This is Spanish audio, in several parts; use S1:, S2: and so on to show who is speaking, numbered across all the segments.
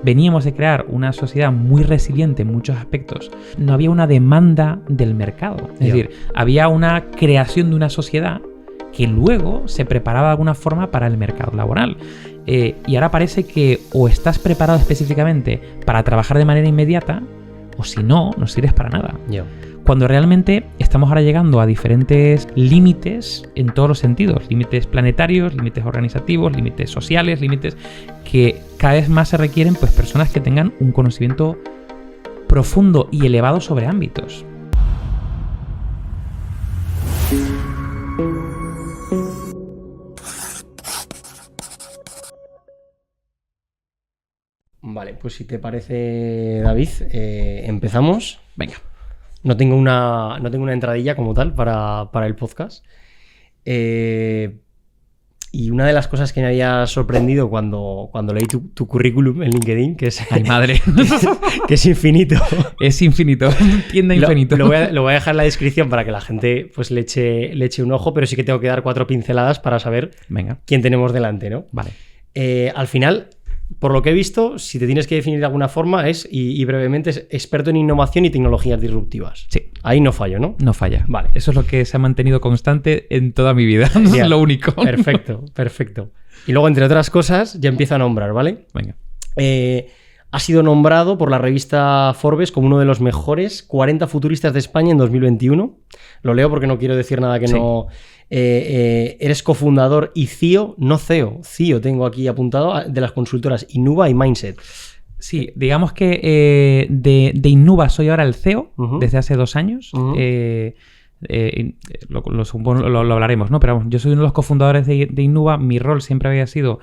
S1: veníamos de crear una sociedad muy resiliente en muchos aspectos. No había una demanda del mercado. Es decir, había una creación de una sociedad que luego se preparaba de alguna forma para el mercado laboral. Y ahora parece que o estás preparado específicamente para trabajar de manera inmediata, o si no, no sirves para nada. Cuando realmente estamos ahora llegando a diferentes límites en todos los sentidos. Límites planetarios, límites organizativos, límites sociales, límites que cada vez más se requieren pues, personas que tengan un conocimiento profundo y elevado sobre ámbitos.
S2: Vale, pues si te parece, David, empezamos.
S1: Venga.
S2: No tengo una entradilla como tal para el podcast. Y una de las cosas que me había sorprendido cuando leí tu currículum en LinkedIn, que es...
S1: ¡Ay, madre!
S2: que es infinito.
S1: Es infinito. Tienda infinito.
S2: Lo voy a dejar en la descripción para que la gente pues, le eche un ojo, pero sí que tengo que dar 4 pinceladas para saber quién tenemos delante, ¿no?
S1: Vale.
S2: Al final... Por lo que he visto, si te tienes que definir de alguna forma es, y brevemente, es experto en innovación y tecnologías disruptivas.
S1: Sí.
S2: Ahí no fallo, ¿no?
S1: No falla.
S2: Vale.
S1: Eso es lo que se ha mantenido constante en toda mi vida. Es lo único.
S2: Perfecto. Y luego, entre otras cosas, ya empiezo a nombrar, ¿vale?
S1: Venga.
S2: Ha sido nombrado por la revista Forbes como uno de los mejores 40 futuristas de España en 2021. Lo leo porque no quiero decir nada que no... eres cofundador y CEO, no CEO, CEO tengo aquí apuntado, de las consultoras Innuba y Mindset.
S1: Sí, digamos que de Innuba soy ahora el CEO desde hace 2 años. Lo hablaremos, ¿no? Pero vamos, yo soy uno de los cofundadores de Innuba. Mi rol siempre había sido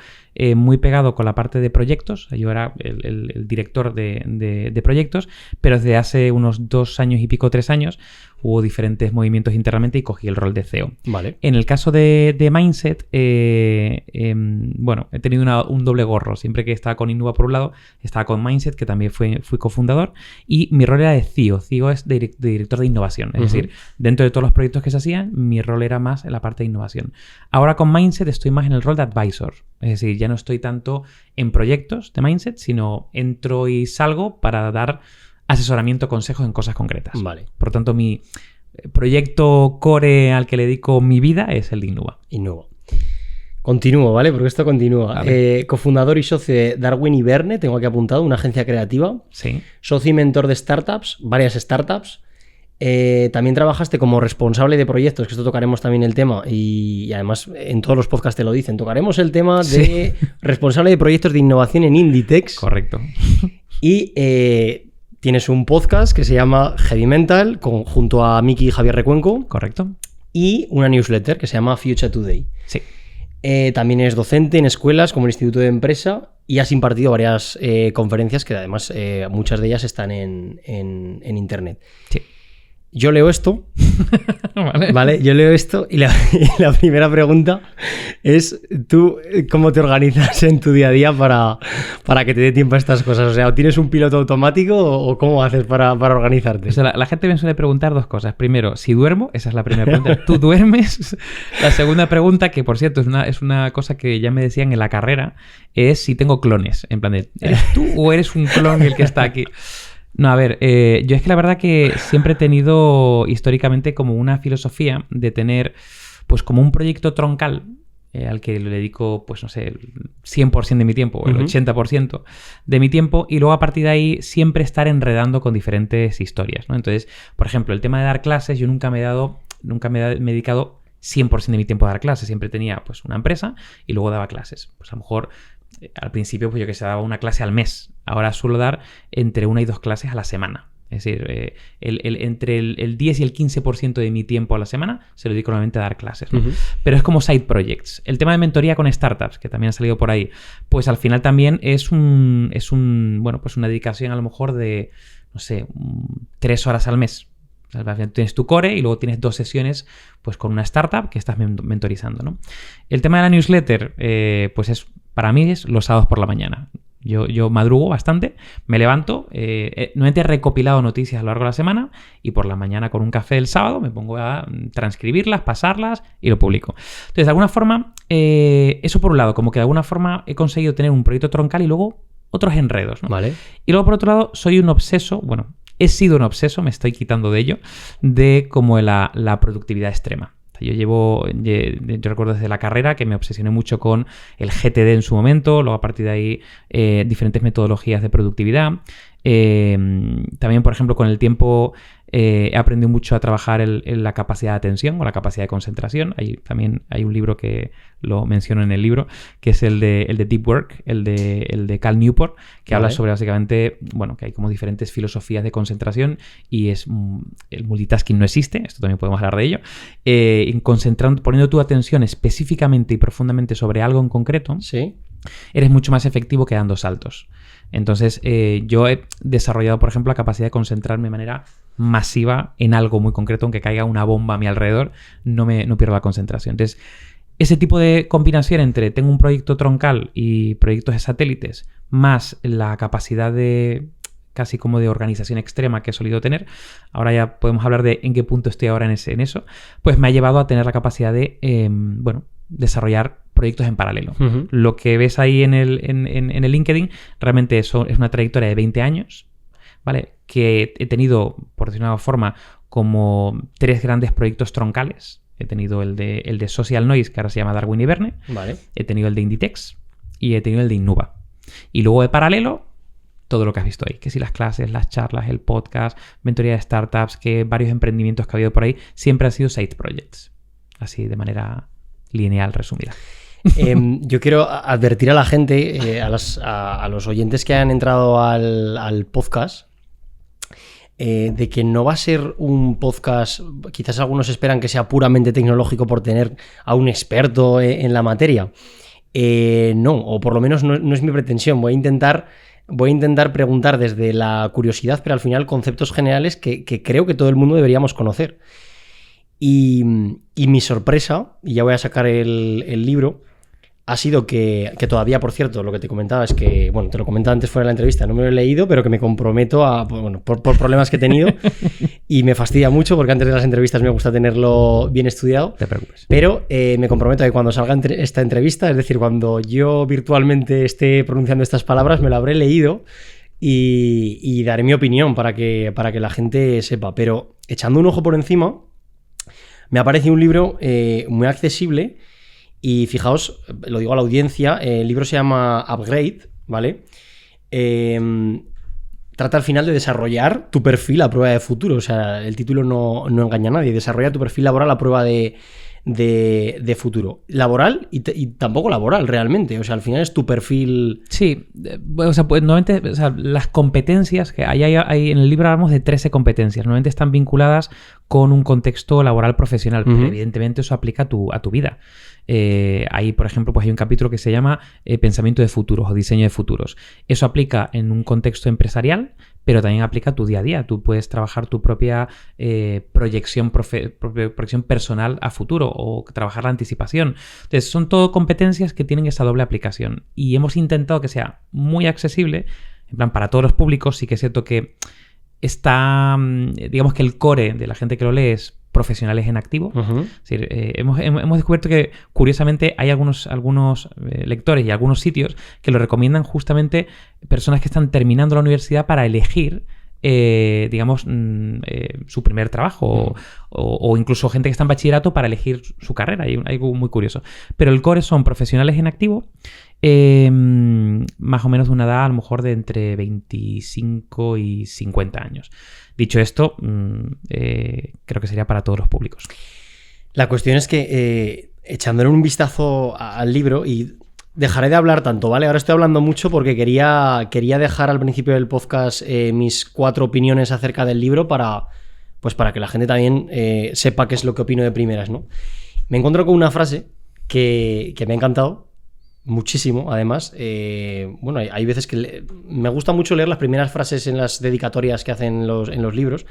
S1: muy pegado con la parte de proyectos. Yo era el director de proyectos, pero desde hace unos 2 años y pico, 3 años, hubo diferentes movimientos internamente y cogí el rol de CEO.
S2: Vale.
S1: En el caso de Mindset, bueno, he tenido un doble gorro. Siempre que estaba con Innuba por un lado, estaba con Mindset, que también fui cofundador, y mi rol era de CEO. CEO es de director de innovación. Es decir, dentro de todos los proyectos que se hacían, mi rol era más en la parte de innovación. Ahora con Mindset estoy más en el rol de advisor. Es decir, ya no estoy tanto en proyectos de Mindset, sino entro y salgo para dar asesoramiento, consejos en cosas concretas.
S2: Vale.
S1: Por tanto, mi proyecto core al que le dedico mi vida es el de Innuba.
S2: Innuba. Continúo, ¿vale? Porque esto continúa. Cofundador y socio de Darwin y Verne, tengo aquí apuntado, una agencia creativa.
S1: Sí.
S2: Socio y mentor de startups, varias startups. También trabajaste como responsable de proyectos, que esto tocaremos también el tema, y además en todos los podcasts te lo dicen, tocaremos el tema de responsable de proyectos de innovación en Inditex.
S1: Correcto.
S2: Y tienes un podcast que se llama Heavy Mental, junto a Miki y Javier Recuenco.
S1: Correcto.
S2: Y una newsletter que se llama Future Today.
S1: Sí.
S2: También es docente en escuelas como el Instituto de Empresa y has impartido varias conferencias que además muchas de ellas están en internet.
S1: Sí.
S2: Yo leo esto, ¿vale? Yo leo esto y la primera pregunta es ¿tú cómo te organizas en tu día a día para que te dé tiempo a estas cosas? O sea, ¿o tienes un piloto automático o cómo haces para organizarte?
S1: O sea, la gente me suele preguntar 2 cosas. Primero, si duermo, esa es la primera pregunta. ¿Tú duermes? La segunda pregunta, que por cierto es una cosa que ya me decían en la carrera, es si tengo clones. En plan de, ¿eres tú o eres un clon el que está aquí? No, a ver, yo es que la verdad que siempre he tenido históricamente como una filosofía de tener pues como un proyecto troncal al que le dedico, pues no sé, el 100% de mi tiempo o el 80% de mi tiempo, y luego a partir de ahí siempre estar enredando con diferentes historias, ¿no? Entonces, por ejemplo, el tema de dar clases, yo nunca me he dedicado 100% de mi tiempo a dar clases. Siempre tenía pues una empresa y luego daba clases. Pues a lo mejor al principio, pues yo que sé, daba una clase al mes. Ahora suelo dar entre 1 y 2 clases a la semana. Es decir, entre el 10 y el 15% de mi tiempo a la semana se lo dedico normalmente a dar clases, ¿no? Pero es como side projects. El tema de mentoría con startups, que también ha salido por ahí, pues al final también es bueno, pues una dedicación a lo mejor de, no sé, 3 horas al mes. Tienes tu core y luego tienes 2 sesiones pues con una startup que estás mentorizando, ¿no? El tema de la newsletter, pues para mí es los sábados por la mañana. Yo madrugo bastante, me levanto, normalmente he recopilado noticias a lo largo de la semana y por la mañana con un café el sábado me pongo a transcribirlas, pasarlas y lo publico. Entonces, de alguna forma, eso por un lado, como que de alguna forma he conseguido tener un proyecto troncal y luego otros enredos, ¿no?
S2: Vale.
S1: Y luego, por otro lado, soy un obseso, bueno, he sido un obseso, me estoy quitando de ello, de como la productividad extrema. Yo recuerdo desde la carrera que me obsesioné mucho con el GTD en su momento, luego a partir de ahí diferentes metodologías de productividad. También, por ejemplo, con el tiempo he aprendido mucho a trabajar en la capacidad de atención o la capacidad de concentración. También hay un libro que lo menciono en el libro, que es el de Deep Work, el de Cal Newport, que habla sobre básicamente, bueno, que hay como diferentes filosofías de concentración y el multitasking no existe, esto también podemos hablar de ello. Poniendo tu atención específicamente y profundamente sobre algo en concreto,
S2: ¿sí?
S1: Eres mucho más efectivo que dando saltos. Entonces, yo he desarrollado, por ejemplo, la capacidad de concentrarme de manera masiva en algo muy concreto, aunque caiga una bomba a mi alrededor, no pierdo la concentración. Entonces, ese tipo de combinación entre tengo un proyecto troncal y proyectos de satélites, más la capacidad de casi como de organización extrema que he solido tener, ahora ya podemos hablar de en qué punto estoy ahora en eso, pues me ha llevado a tener la capacidad de, desarrollar proyectos en paralelo. Uh-huh. Lo que ves ahí en el LinkedIn, realmente eso es una trayectoria de 20 años, ¿vale? Que he tenido, por decirlo de una forma, como 3 grandes proyectos troncales. He tenido el de Social Noise, que ahora se llama Darwin y Verne.
S2: Vale.
S1: He tenido el de Inditex y he tenido el de Innuba. Y luego de paralelo, todo lo que has visto ahí. Que si las clases, las charlas, el podcast, mentoría de startups, que varios emprendimientos que ha habido por ahí, siempre han sido side projects. Así de manera lineal, resumida.
S2: Yo quiero advertir a la gente, a los oyentes que han entrado al podcast, de que no va a ser un podcast, quizás algunos esperan que sea puramente tecnológico por tener a un experto en la materia. No, o por lo menos no es mi pretensión. Voy a intentar preguntar desde la curiosidad, pero al final conceptos generales que creo que todo el mundo deberíamos conocer. Y mi sorpresa, y ya voy a sacar el libro, ha sido que todavía, por cierto, lo que te comentaba es que, bueno, te lo comentaba antes fuera de la entrevista, no me lo he leído, pero que me comprometo por problemas que he tenido y me fastidia mucho porque antes de las entrevistas me gusta tenerlo bien estudiado.
S1: No te preocupes.
S2: Pero me comprometo a que cuando salga esta entrevista, es decir, cuando yo virtualmente esté pronunciando estas palabras, me lo habré leído y daré mi opinión para que la gente sepa. Pero echando un ojo por encima, me ha parecido un libro muy accesible. Y fijaos, lo digo a la audiencia, el libro se llama Upgrade, ¿vale? Trata al final de desarrollar tu perfil a prueba de futuro. O sea, el título no engaña a nadie. Desarrolla tu perfil laboral a prueba de futuro. Laboral y tampoco laboral, realmente. O sea, al final es tu perfil...
S1: Sí, o sea, pues normalmente, o sea, las competencias que hay en el libro hablamos de 13 competencias. Normalmente están vinculadas con un contexto laboral profesional, pero evidentemente eso aplica a tu vida. Ahí, por ejemplo, pues hay un capítulo que se llama Pensamiento de futuros o Diseño de futuros. Eso aplica en un contexto empresarial, pero también aplica a tu día a día. Tú puedes trabajar tu propia proyección personal a futuro o trabajar la anticipación. Entonces, son todo competencias que tienen esa doble aplicación. Y hemos intentado que sea muy accesible, en plan, para todos los públicos. Sí que es cierto que está, digamos que el core de la gente que lo lee es profesionales en activo. Uh-huh. Es decir, hemos descubierto que, curiosamente, hay algunos lectores y algunos sitios que lo recomiendan justamente personas que están terminando la universidad para elegir, su primer trabajo o incluso gente que está en bachillerato para elegir su carrera. Hay algo muy curioso. Pero el core son profesionales en activo, más o menos de una edad a lo mejor de entre 25 y 50 años. Dicho esto, creo que sería para todos los públicos.
S2: La cuestión es que, echándole un vistazo al libro, y dejaré de hablar tanto, ¿vale? Ahora estoy hablando mucho porque quería dejar al principio del podcast mis 4 opiniones acerca del libro para que la gente también sepa qué es lo que opino de primeras, ¿no? Me encuentro con una frase que me ha encantado muchísimo, además. Hay veces que me gusta mucho leer las primeras frases en las dedicatorias que hacen en los libros,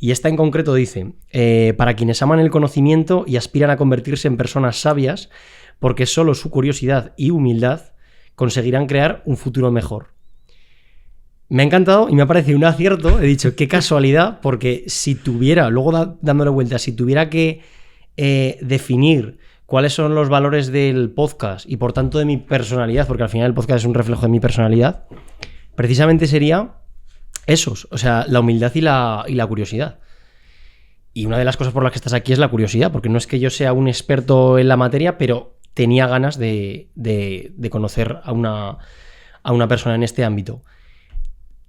S2: y esta en concreto dice: para quienes aman el conocimiento y aspiran a convertirse en personas sabias, porque solo su curiosidad y humildad conseguirán crear un futuro mejor. Me ha encantado y me ha parecido un acierto. He dicho, qué casualidad, porque si tuviera, luego dándole vueltas, si tuviera que definir cuáles son los valores del podcast y por tanto de mi personalidad, porque al final el podcast es un reflejo de mi personalidad, precisamente sería esos, o sea, la humildad y la curiosidad. Y una de las cosas por las que estás aquí es la curiosidad, porque no es que yo sea un experto en la materia, pero tenía ganas de conocer a una persona en este ámbito.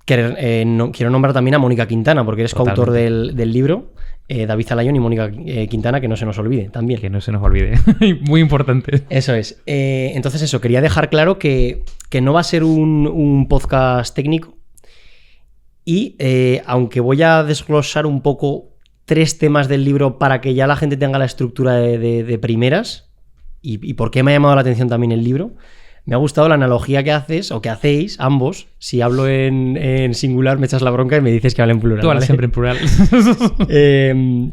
S2: Quiero nombrar también a Mónica Quintana, porque eres coautor del libro, David Zalayón y Mónica Quintana, que no se nos olvide también.
S1: Que no se nos olvide, muy importante.
S2: Eso es. Entonces eso, quería dejar claro que no va a ser un podcast técnico y aunque voy a desglosar un poco 3 temas del libro para que ya la gente tenga la estructura de primeras y por qué me ha llamado la atención también el libro. Me ha gustado la analogía que haces o que hacéis ambos. Si hablo en singular me echas la bronca y me dices que hablo en plural.
S1: Tú hablas siempre en plural.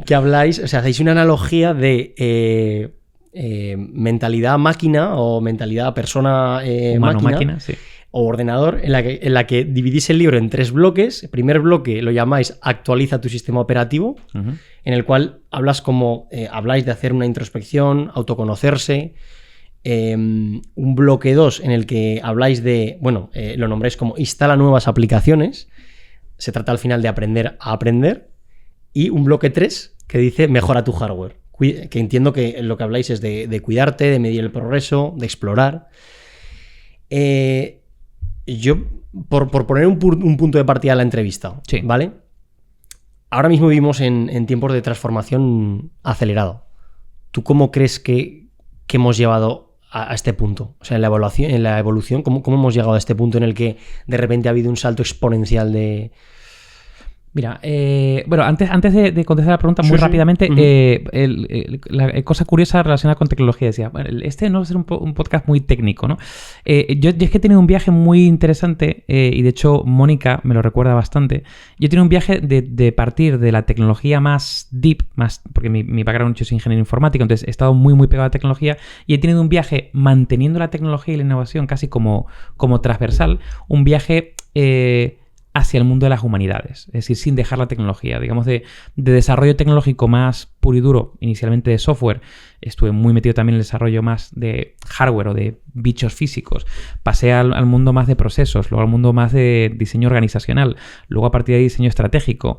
S2: Que habláis, o sea, hacéis una analogía de mentalidad máquina o mentalidad persona
S1: humano-máquina, sí.
S2: O ordenador, en la que dividís el libro en 3 bloques. El primer bloque lo llamáis actualiza tu sistema operativo, en el cual habláis de hacer una introspección, autoconocerse. Un bloque 2 en el que habláis de, lo nombráis como instala nuevas aplicaciones. Se trata al final de aprender a aprender. Y un bloque 3 que dice mejora tu hardware. Que entiendo que lo que habláis es de cuidarte, de medir el progreso, de explorar. Yo, por poner un punto de partida a la entrevista,
S1: sí.
S2: ¿Vale? Ahora mismo vivimos en tiempos de transformación acelerado. ¿Tú cómo crees que hemos llevado a este punto? O sea, en la evolución, ¿cómo hemos llegado a este punto en el que de repente ha habido un salto exponencial de...
S1: Mira, antes de contestar la pregunta muy rápidamente, la cosa curiosa relacionada con tecnología, decía, este no va a ser un podcast muy técnico, ¿no? Yo es que he tenido un viaje muy interesante y de hecho Mónica me lo recuerda bastante. Yo he tenido un viaje de partir de la tecnología más deep, porque mi background, yo soy ingeniero informático, entonces he estado muy muy pegado a la tecnología y he tenido un viaje manteniendo la tecnología y la innovación casi como transversal, un viaje... hacia el mundo de las humanidades, es decir, sin dejar la tecnología, digamos de desarrollo tecnológico más puro y duro, inicialmente de software, estuve muy metido también en el desarrollo más de hardware o de bichos físicos, pasé al mundo más de procesos, luego al mundo más de diseño organizacional, luego a partir de diseño estratégico.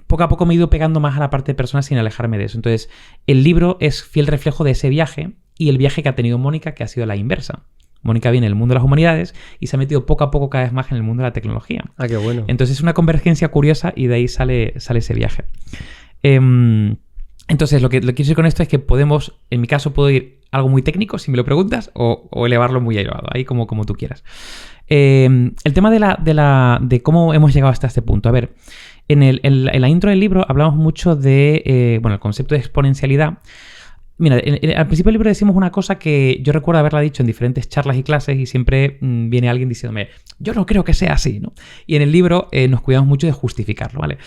S1: Poco a poco me he ido pegando más a la parte de personas sin alejarme de eso. Entonces, el libro es fiel reflejo de ese viaje y el viaje que ha tenido Mónica, que ha sido la inversa. Mónica viene del mundo de las humanidades y se ha metido poco a poco cada vez más en el mundo de la tecnología.
S2: Ah, qué bueno.
S1: Entonces es una convergencia curiosa y de ahí sale ese viaje. Entonces lo que quiero decir con esto es que podemos, en mi caso puedo ir algo muy técnico si me lo preguntas o elevarlo muy elevado, ahí como tú quieras. El tema de cómo hemos llegado hasta este punto. A ver, en la intro del libro hablamos mucho de el concepto de exponencialidad. Mira, al principio del libro decimos una cosa que yo recuerdo haberla dicho en diferentes charlas y clases y siempre viene alguien diciéndome, yo no creo que sea así, ¿no? Y en el libro nos cuidamos mucho de justificarlo, ¿vale?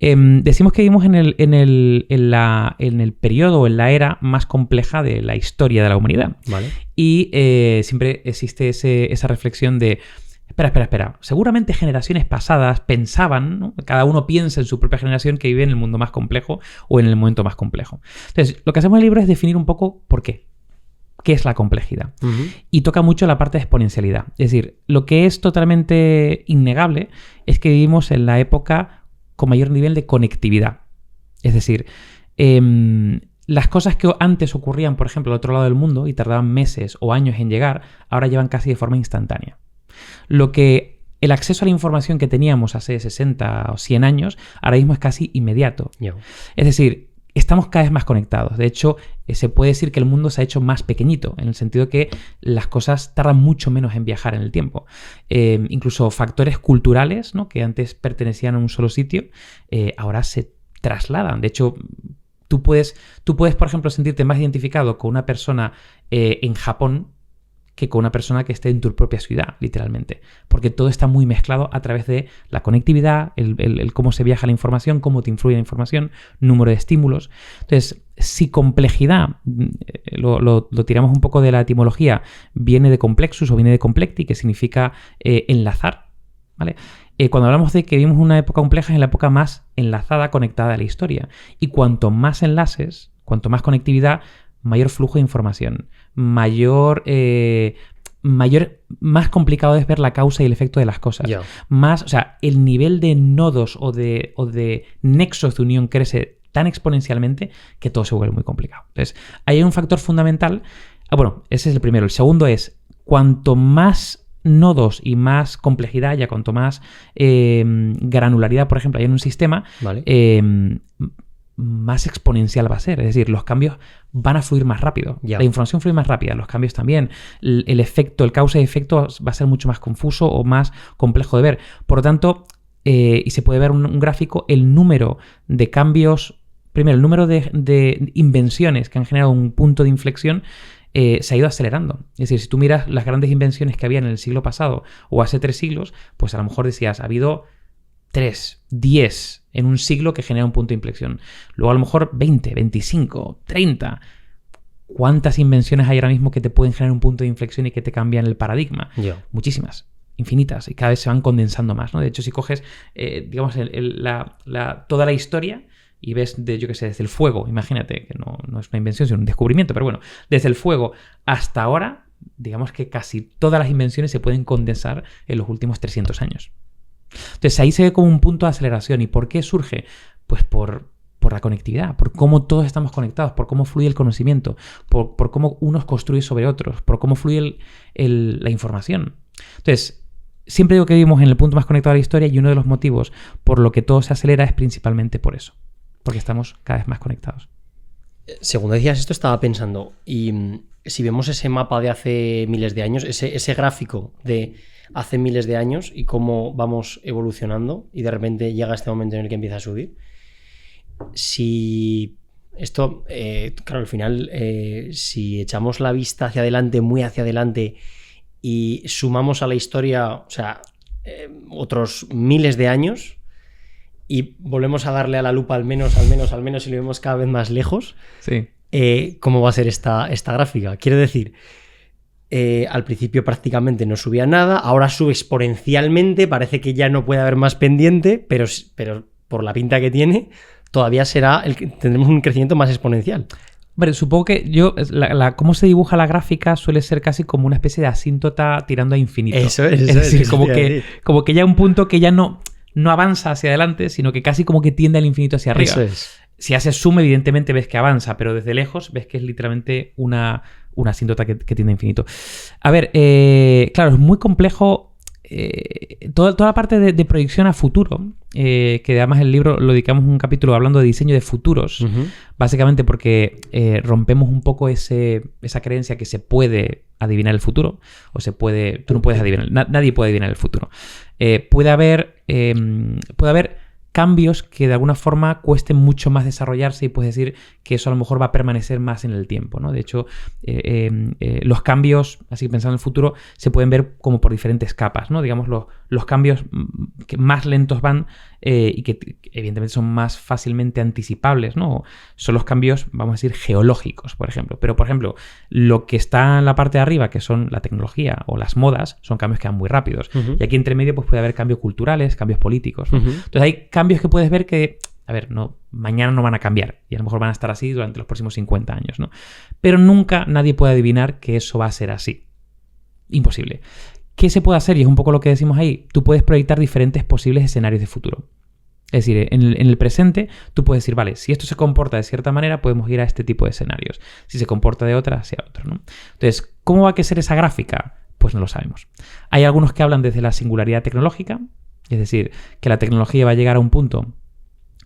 S1: Decimos que vivimos en el periodo o en la era más compleja de la historia de la humanidad.
S2: Vale.
S1: Y siempre existe esa reflexión de... Espera. Seguramente generaciones pasadas pensaban, ¿no? Cada uno piensa en su propia generación que vive en el mundo más complejo o en el momento más complejo. Entonces, lo que hacemos en el libro es definir un poco por qué. ¿Qué es la complejidad? Y toca mucho la parte de exponencialidad. Es decir, lo que es totalmente innegable es que vivimos en la época con mayor nivel de conectividad. Es decir, las cosas que antes ocurrían, por ejemplo, al otro lado del mundo y tardaban meses o años en llegar, ahora llevan casi de forma instantánea. Lo que el acceso a la información que teníamos hace 60 o 100 años, ahora mismo es casi inmediato. Es decir, estamos cada vez más conectados. De hecho, se puede decir que el mundo se ha hecho más pequeñito, en el sentido que las cosas tardan mucho menos en viajar en el tiempo. Incluso factores culturales, ¿no? Que antes pertenecían a un solo sitio, ahora se trasladan. De hecho, tú puedes, por ejemplo, sentirte más identificado con una persona en Japón que con una persona que esté en tu propia ciudad, literalmente. Porque todo está muy mezclado a través de la conectividad, el cómo se viaja la información, cómo te influye la información, número de estímulos. Entonces, si complejidad, lo tiramos un poco de la etimología, viene de complexus o viene de complecti, que significa enlazar, ¿vale? Cuando hablamos de que vivimos una época compleja, es la época más enlazada, conectada a la historia. Y cuanto más enlaces, cuanto más conectividad, mayor flujo de información, más complicado es ver la causa y el efecto de las cosas.
S2: Ya.
S1: Más, o sea, el nivel de nodos o de nexos de unión crece tan exponencialmente que todo se vuelve muy complicado. Entonces, hay un factor fundamental. Bueno, ese es el primero. El segundo es, cuanto más nodos y más complejidad haya, cuanto más granularidad, por ejemplo, hay en un sistema,
S2: Vale.
S1: Más exponencial va a ser. Es decir, los cambios van a fluir más rápido.
S2: Ya.
S1: La información fluye más rápida, los cambios también. El efecto, el causa y efecto va a ser mucho más confuso o más complejo de ver. Por lo tanto, y se puede ver un gráfico, el número de cambios, primero, el número de invenciones que han generado un punto de inflexión se ha ido acelerando. Es decir, si tú miras las grandes invenciones que había en el siglo pasado o hace 3 siglos, pues a lo mejor decías, ha habido 3, 10 en un siglo que genera un punto de inflexión. Luego a lo mejor 20, 25, 30. ¿Cuántas invenciones hay ahora mismo que te pueden generar un punto de inflexión y que te cambian el paradigma?
S2: Ya.
S1: Muchísimas, infinitas, y cada vez se van condensando más, ¿no? De hecho, si coges, digamos, toda la historia y ves, yo qué sé, desde el fuego, imagínate, que no es una invención, sino un descubrimiento, pero bueno, desde el fuego hasta ahora, digamos que casi todas las invenciones se pueden condensar en los últimos 300 años. Entonces ahí se ve como un punto de aceleración. ¿Y por qué surge? Pues por la conectividad, por cómo todos estamos conectados, por cómo fluye el conocimiento, por cómo unos construyen sobre otros, por cómo fluye la información. Entonces, siempre digo que vivimos en el punto más conectado de la historia, y uno de los motivos por lo que todo se acelera es principalmente por eso, porque estamos cada vez más conectados.
S2: Según decías esto, estaba pensando, y si vemos ese mapa de hace miles de años, ese gráfico de hace miles de años y cómo vamos evolucionando, y de repente llega este momento en el que empieza a subir, si esto, claro, al final, si echamos la vista hacia adelante, muy hacia adelante, y sumamos a la historia, o sea, otros miles de años, y volvemos a darle a la lupa al menos, y lo vemos cada vez más lejos,
S1: Sí.
S2: ¿Cómo va a ser esta gráfica? Quiero decir, al principio prácticamente no subía nada, ahora sube exponencialmente, parece que ya no puede haber más pendiente, pero por la pinta que tiene, todavía tendremos un crecimiento más exponencial.
S1: Bueno, supongo que cómo se dibuja la gráfica suele ser casi como una especie de asíntota tirando a infinito.
S2: Eso es
S1: decir, como que ya un punto que ya no avanza hacia adelante, sino que casi como que tiende al infinito hacia arriba.
S2: Eso es.
S1: Si haces zoom, evidentemente ves que avanza, pero desde lejos ves que es literalmente una asíntota que tiende a infinito. A ver, claro, es muy complejo toda la parte de proyección a futuro, que además el libro lo dedicamos un capítulo hablando de diseño de futuros, básicamente porque rompemos un poco esa creencia que se puede adivinar el futuro, tú no puedes adivinar, nadie puede adivinar el futuro. Puede haber cambios que de alguna forma cuesten mucho más desarrollarse, y puedes decir que eso a lo mejor va a permanecer más en el tiempo, ¿no? De hecho, los cambios, así pensando en el futuro, se pueden ver como por diferentes capas, ¿no? Digamos, los cambios que más lentos van y que evidentemente son más fácilmente anticipables, ¿no? Son los cambios, vamos a decir, geológicos, por ejemplo. Pero, por ejemplo, lo que está en la parte de arriba, que son la tecnología o las modas, son cambios que van muy rápidos. Y aquí entre medio pues puede haber cambios culturales, cambios políticos, ¿no? Entonces hay cambios que puedes ver que, a ver, mañana no van a cambiar, y a lo mejor van a estar así durante los próximos 50 años, ¿no? Pero nunca nadie puede adivinar que eso va a ser así. Imposible. ¿Qué se puede hacer? Y es un poco lo que decimos ahí. Tú puedes proyectar diferentes posibles escenarios de futuro. Es decir, en el presente tú puedes decir, vale, si esto se comporta de cierta manera, podemos ir a este tipo de escenarios. Si se comporta de otra, hacia otro, ¿no? Entonces, ¿cómo va a ser esa gráfica? Pues no lo sabemos. Hay algunos que hablan desde la singularidad tecnológica, es decir, que la tecnología va a llegar a un punto,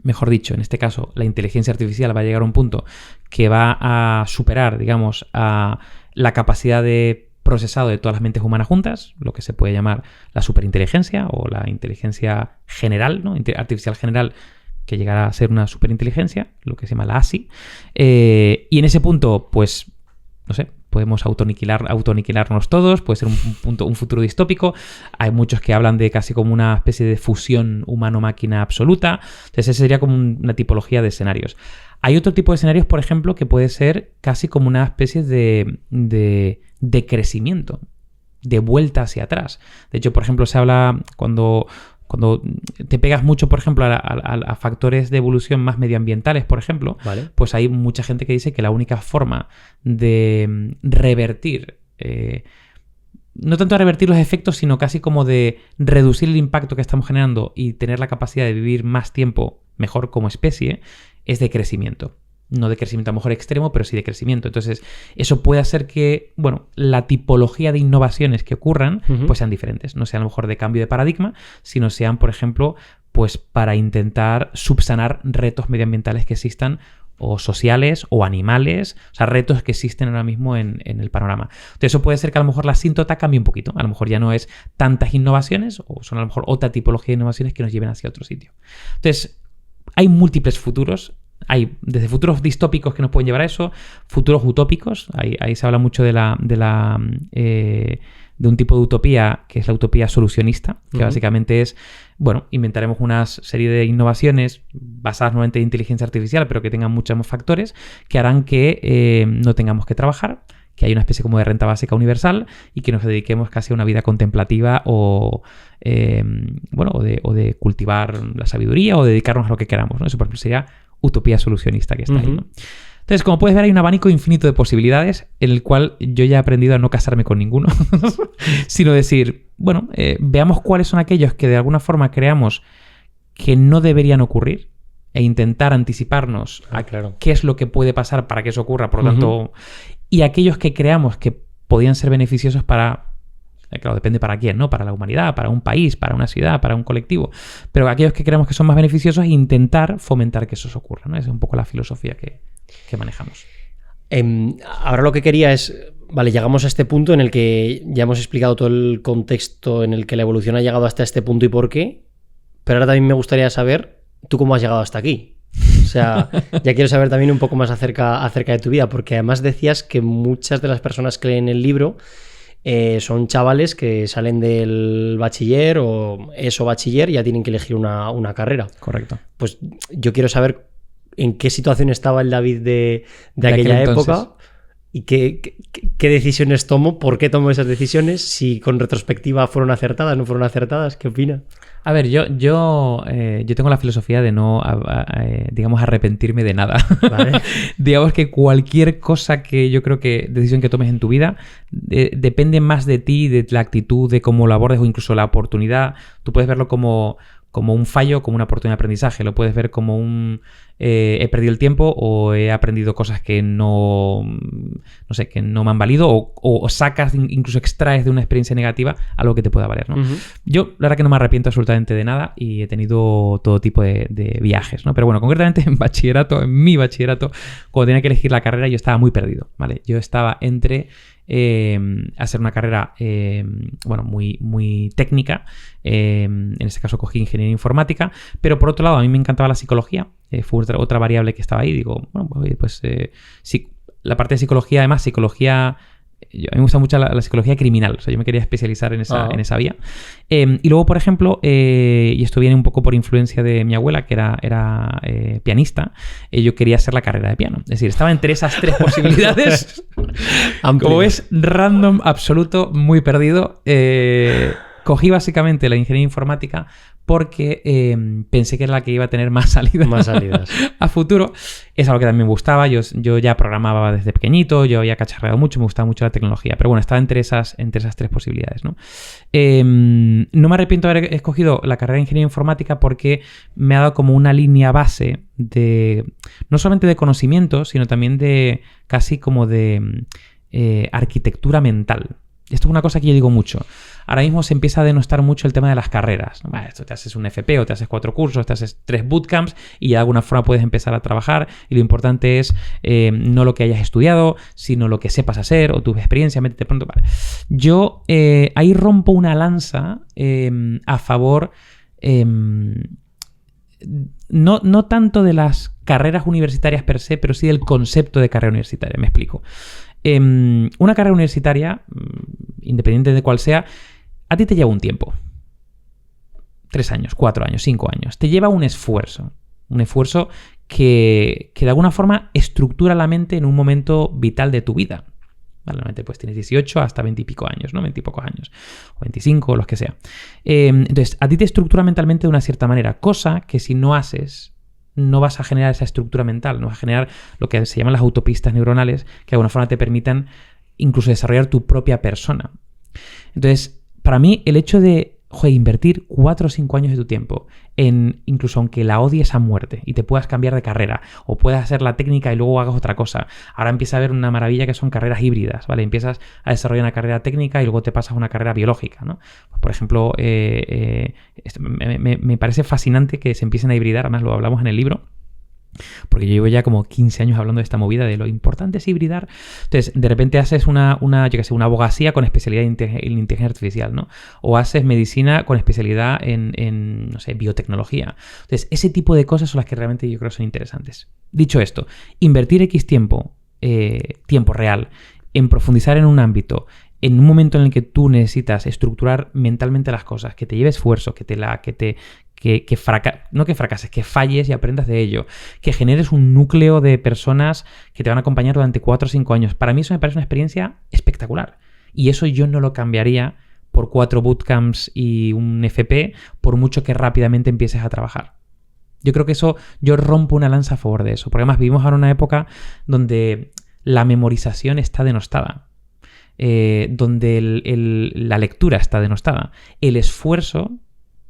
S1: mejor dicho, en este caso, la inteligencia artificial va a llegar a un punto que va a superar, digamos, a la capacidad de procesado de todas las mentes humanas juntas, lo que se puede llamar la superinteligencia o la inteligencia general, ¿no? Artificial general, que llegará a ser una superinteligencia, lo que se llama la ASI. Y en ese punto, pues, no sé, podemos autoaniquilarnos todos, puede ser un futuro distópico. Hay muchos que hablan de casi como una especie de fusión humano-máquina absoluta. Entonces, esa sería como una tipología de escenarios. Hay otro tipo de escenarios, por ejemplo, que puede ser casi como una especie de crecimiento, de vuelta hacia atrás. De hecho, por ejemplo, se habla cuando cuando te pegas mucho, por ejemplo, a factores de evolución más medioambientales, por ejemplo,
S2: Vale.
S1: pues hay mucha gente que dice que la única forma de revertir, no tanto revertir los efectos, sino casi como de reducir el impacto que estamos generando y tener la capacidad de vivir más tiempo mejor como especie, es de crecimiento. No de crecimiento a lo mejor extremo, pero sí de crecimiento. Entonces, eso puede hacer que, bueno, la tipología de innovaciones que ocurran, pues sean diferentes. No sean a lo mejor de cambio de paradigma, sino sean, por ejemplo, pues para intentar subsanar retos medioambientales que existan, o sociales, o animales, o sea, retos que existen ahora mismo en el panorama. Entonces, eso puede ser que a lo mejor la asíntota cambie un poquito. A lo mejor ya no es tantas innovaciones, o son a lo mejor otra tipología de innovaciones que nos lleven hacia otro sitio. Entonces, hay múltiples futuros. Hay desde futuros distópicos que nos pueden llevar a eso, futuros utópicos. Ahí se habla mucho de un tipo de utopía que es la utopía solucionista, que básicamente es, bueno, inventaremos una serie de innovaciones basadas nuevamente en inteligencia artificial, pero que tengan muchos más factores que harán que no tengamos que trabajar, que hay una especie como de renta básica universal y que nos dediquemos casi a una vida contemplativa o de cultivar la sabiduría o dedicarnos a lo que queramos, ¿no? Eso, por ejemplo, sería utopía solucionista que está ahí, ¿no? Entonces, como puedes ver, hay un abanico infinito de posibilidades en el cual yo ya he aprendido a no casarme con ninguno, sino decir, bueno, veamos cuáles son aquellos que de alguna forma creamos que no deberían ocurrir e intentar anticiparnos a qué es lo que puede pasar para que eso ocurra, por lo tanto, y aquellos que creamos que podían ser beneficiosos para... Claro, depende para quién, ¿no? Para la humanidad, para un país, para una ciudad, para un colectivo. Pero aquellos que creemos que son más beneficiosos, intentar fomentar que eso ocurra, ¿no? Esa es un poco la filosofía que manejamos.
S2: Ahora lo que quería es... Vale, llegamos a este punto en el que ya hemos explicado todo el contexto en el que la evolución ha llegado hasta este punto y por qué. Pero ahora también me gustaría saber tú cómo has llegado hasta aquí. O sea, ya quiero saber también un poco más acerca de tu vida, porque además decías que muchas de las personas que leen el libro... son chavales que salen del bachiller o eso bachiller y ya tienen que elegir una carrera.
S1: Correcto.
S2: Pues yo quiero saber en qué situación estaba el David de aquella época y qué decisiones tomó, por qué tomó esas decisiones, si con retrospectiva fueron acertadas, no fueron acertadas, ¿qué opina?
S1: A ver, yo tengo la filosofía de no, digamos, arrepentirme de nada. ¿Vale? Digamos que cualquier cosa que yo creo que, decisión que tomes en tu vida, depende más de ti, de la actitud, de cómo lo abordes o incluso la oportunidad. Tú puedes verlo como un fallo, como una oportunidad de aprendizaje. Lo puedes ver como he perdido el tiempo o he aprendido cosas que no sé, que no me han valido o sacas, incluso extraes de una experiencia negativa algo que te pueda valer, ¿no? Yo, la verdad que no me arrepiento absolutamente de nada y he tenido todo tipo de viajes, ¿no? Pero bueno, concretamente en mi bachillerato, cuando tenía que elegir la carrera, yo estaba muy perdido, ¿vale? Yo estaba entre... hacer una carrera muy, muy técnica. En este caso cogí ingeniería informática, pero por otro lado a mí me encantaba la psicología. Fue otra variable que estaba ahí. Digo, bueno, pues sí, la parte de psicología, además, a mí me gusta mucho la psicología criminal. O sea, yo me quería especializar en esa vía. Y luego, por ejemplo, y esto viene un poco por influencia de mi abuela, que era pianista, yo quería hacer la carrera de piano. Es decir, estaba entre esas tres posibilidades. Como es random, absoluto, muy perdido. Cogí básicamente la ingeniería informática porque pensé que era la que iba a tener más salidas a futuro. Es algo que también me gustaba. Yo ya programaba desde pequeñito, yo había cacharreado mucho, me gustaba mucho la tecnología. Pero bueno, estaba entre esas tres posibilidades, ¿no? No me arrepiento de haber escogido la carrera de ingeniería informática porque me ha dado como una línea base de, no solamente de conocimiento, sino también de casi como de arquitectura mental. Esto es una cosa que yo digo mucho. Ahora mismo se empieza a denostar mucho el tema de las carreras. Vale, esto te haces un FP o te haces 4 cursos, te haces 3 bootcamps y de alguna forma puedes empezar a trabajar. Y lo importante es no lo que hayas estudiado, sino lo que sepas hacer o tu experiencia. Métete pronto. Vale. Yo ahí rompo una lanza a favor no tanto de las carreras universitarias per se, pero sí del concepto de carrera universitaria. Me explico. Una carrera universitaria, independiente de cuál sea, a ti te lleva un tiempo. 3 años, 4 años, 5 años. Te lleva un esfuerzo. Un esfuerzo que de alguna forma estructura la mente en un momento vital de tu vida. Normalmente pues tienes 18 hasta 20 y pico años, ¿no? 20 y pocos años, o 25, o los que sea. Entonces, a ti te estructura mentalmente de una cierta manera, cosa que si no haces, no vas a generar esa estructura mental, no vas a generar lo que se llaman las autopistas neuronales, que de alguna forma te permitan incluso desarrollar tu propia persona. Entonces, para mí, el hecho de invertir 4 o 5 años de tu tiempo en, incluso aunque la odies a muerte y te puedas cambiar de carrera o puedas hacer la técnica y luego hagas otra cosa, ahora empieza a haber una maravilla que son carreras híbridas, ¿vale? Empiezas a desarrollar una carrera técnica y luego te pasas a una carrera biológica, ¿no? Por ejemplo, me parece fascinante que se empiecen a hibridar, además lo hablamos en el libro, porque yo llevo ya como 15 años hablando de esta movida de lo importante es hibridar. Entonces, de repente haces una abogacía con especialidad en inteligencia artificial, ¿no? O haces medicina con especialidad en no sé, biotecnología. Entonces, ese tipo de cosas son las que realmente yo creo son interesantes. Dicho esto, invertir X tiempo real, en profundizar en un ámbito, en un momento en el que tú necesitas estructurar mentalmente las cosas, que te lleve esfuerzo, que falles y aprendas de ello, que generes un núcleo de personas que te van a acompañar durante 4 o 5 años. Para mí eso me parece una experiencia espectacular. Y eso yo no lo cambiaría por 4 bootcamps y un FP, por mucho que rápidamente empieces a trabajar. Yo creo que eso, yo rompo una lanza a favor de eso, porque además vivimos ahora una época donde la memorización está denostada. Donde la lectura está denostada. El esfuerzo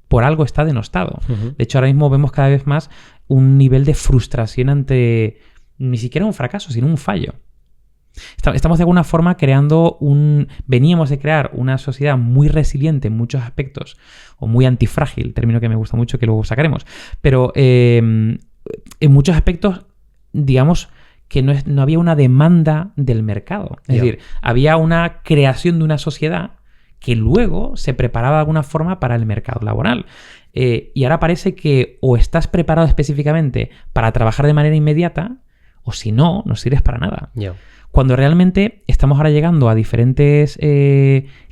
S1: por algo está denostado. Uh-huh. De hecho, ahora mismo vemos cada vez más un nivel de frustración ante ni siquiera un fracaso, sino un fallo. Estamos de alguna forma veníamos de crear una sociedad muy resiliente en muchos aspectos, o muy antifrágil, término que me gusta mucho, que luego sacaremos. Pero en muchos aspectos, digamos, que no había una demanda del mercado. Es decir, había una creación de una sociedad que luego se preparaba de alguna forma para el mercado laboral. Y ahora parece que o estás preparado específicamente para trabajar de manera inmediata, o si no sirves para nada. Cuando realmente estamos ahora llegando a diferentes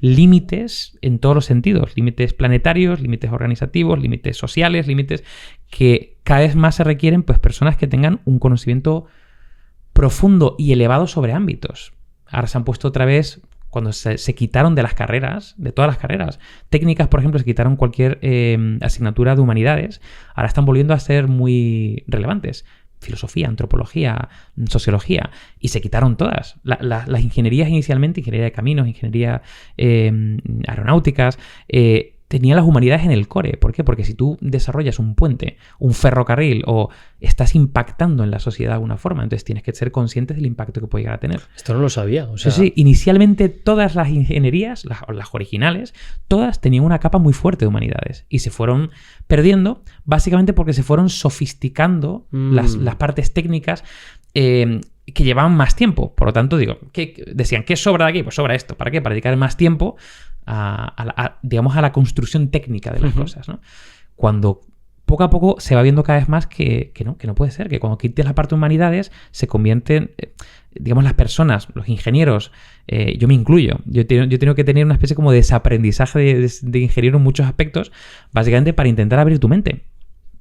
S1: límites en todos los sentidos. Límites planetarios, límites organizativos, límites sociales, límites que cada vez más se requieren pues personas que tengan un conocimiento profundo y elevado sobre ámbitos. Ahora se han puesto otra vez, cuando se quitaron de las carreras, de todas las carreras, técnicas, por ejemplo, se quitaron cualquier asignatura de humanidades, ahora están volviendo a ser muy relevantes. Filosofía, antropología, sociología, y se quitaron todas. Las ingenierías inicialmente, ingeniería de caminos, ingeniería aeronáuticas, tenían las humanidades en el core. ¿Por qué? Porque si tú desarrollas un puente, un ferrocarril, o estás impactando en la sociedad de alguna forma, entonces tienes que ser conscientes del impacto que puede llegar a tener.
S2: Esto no lo sabía. O sea...
S1: Sí, inicialmente todas las ingenierías, las originales, todas tenían una capa muy fuerte de humanidades y se fueron perdiendo básicamente porque se fueron sofisticando las partes técnicas que llevaban más tiempo. Por lo tanto, decían, ¿qué sobra de aquí? Pues sobra esto. ¿Para qué? Para dedicar más tiempo a la construcción técnica de las cosas, ¿no? Cuando poco a poco se va viendo cada vez más que no puede ser, que cuando quites la parte de humanidades se convierten, las personas, los ingenieros, yo me incluyo, yo tengo que tener una especie como de desaprendizaje de ingeniero en muchos aspectos, básicamente para intentar abrir tu mente.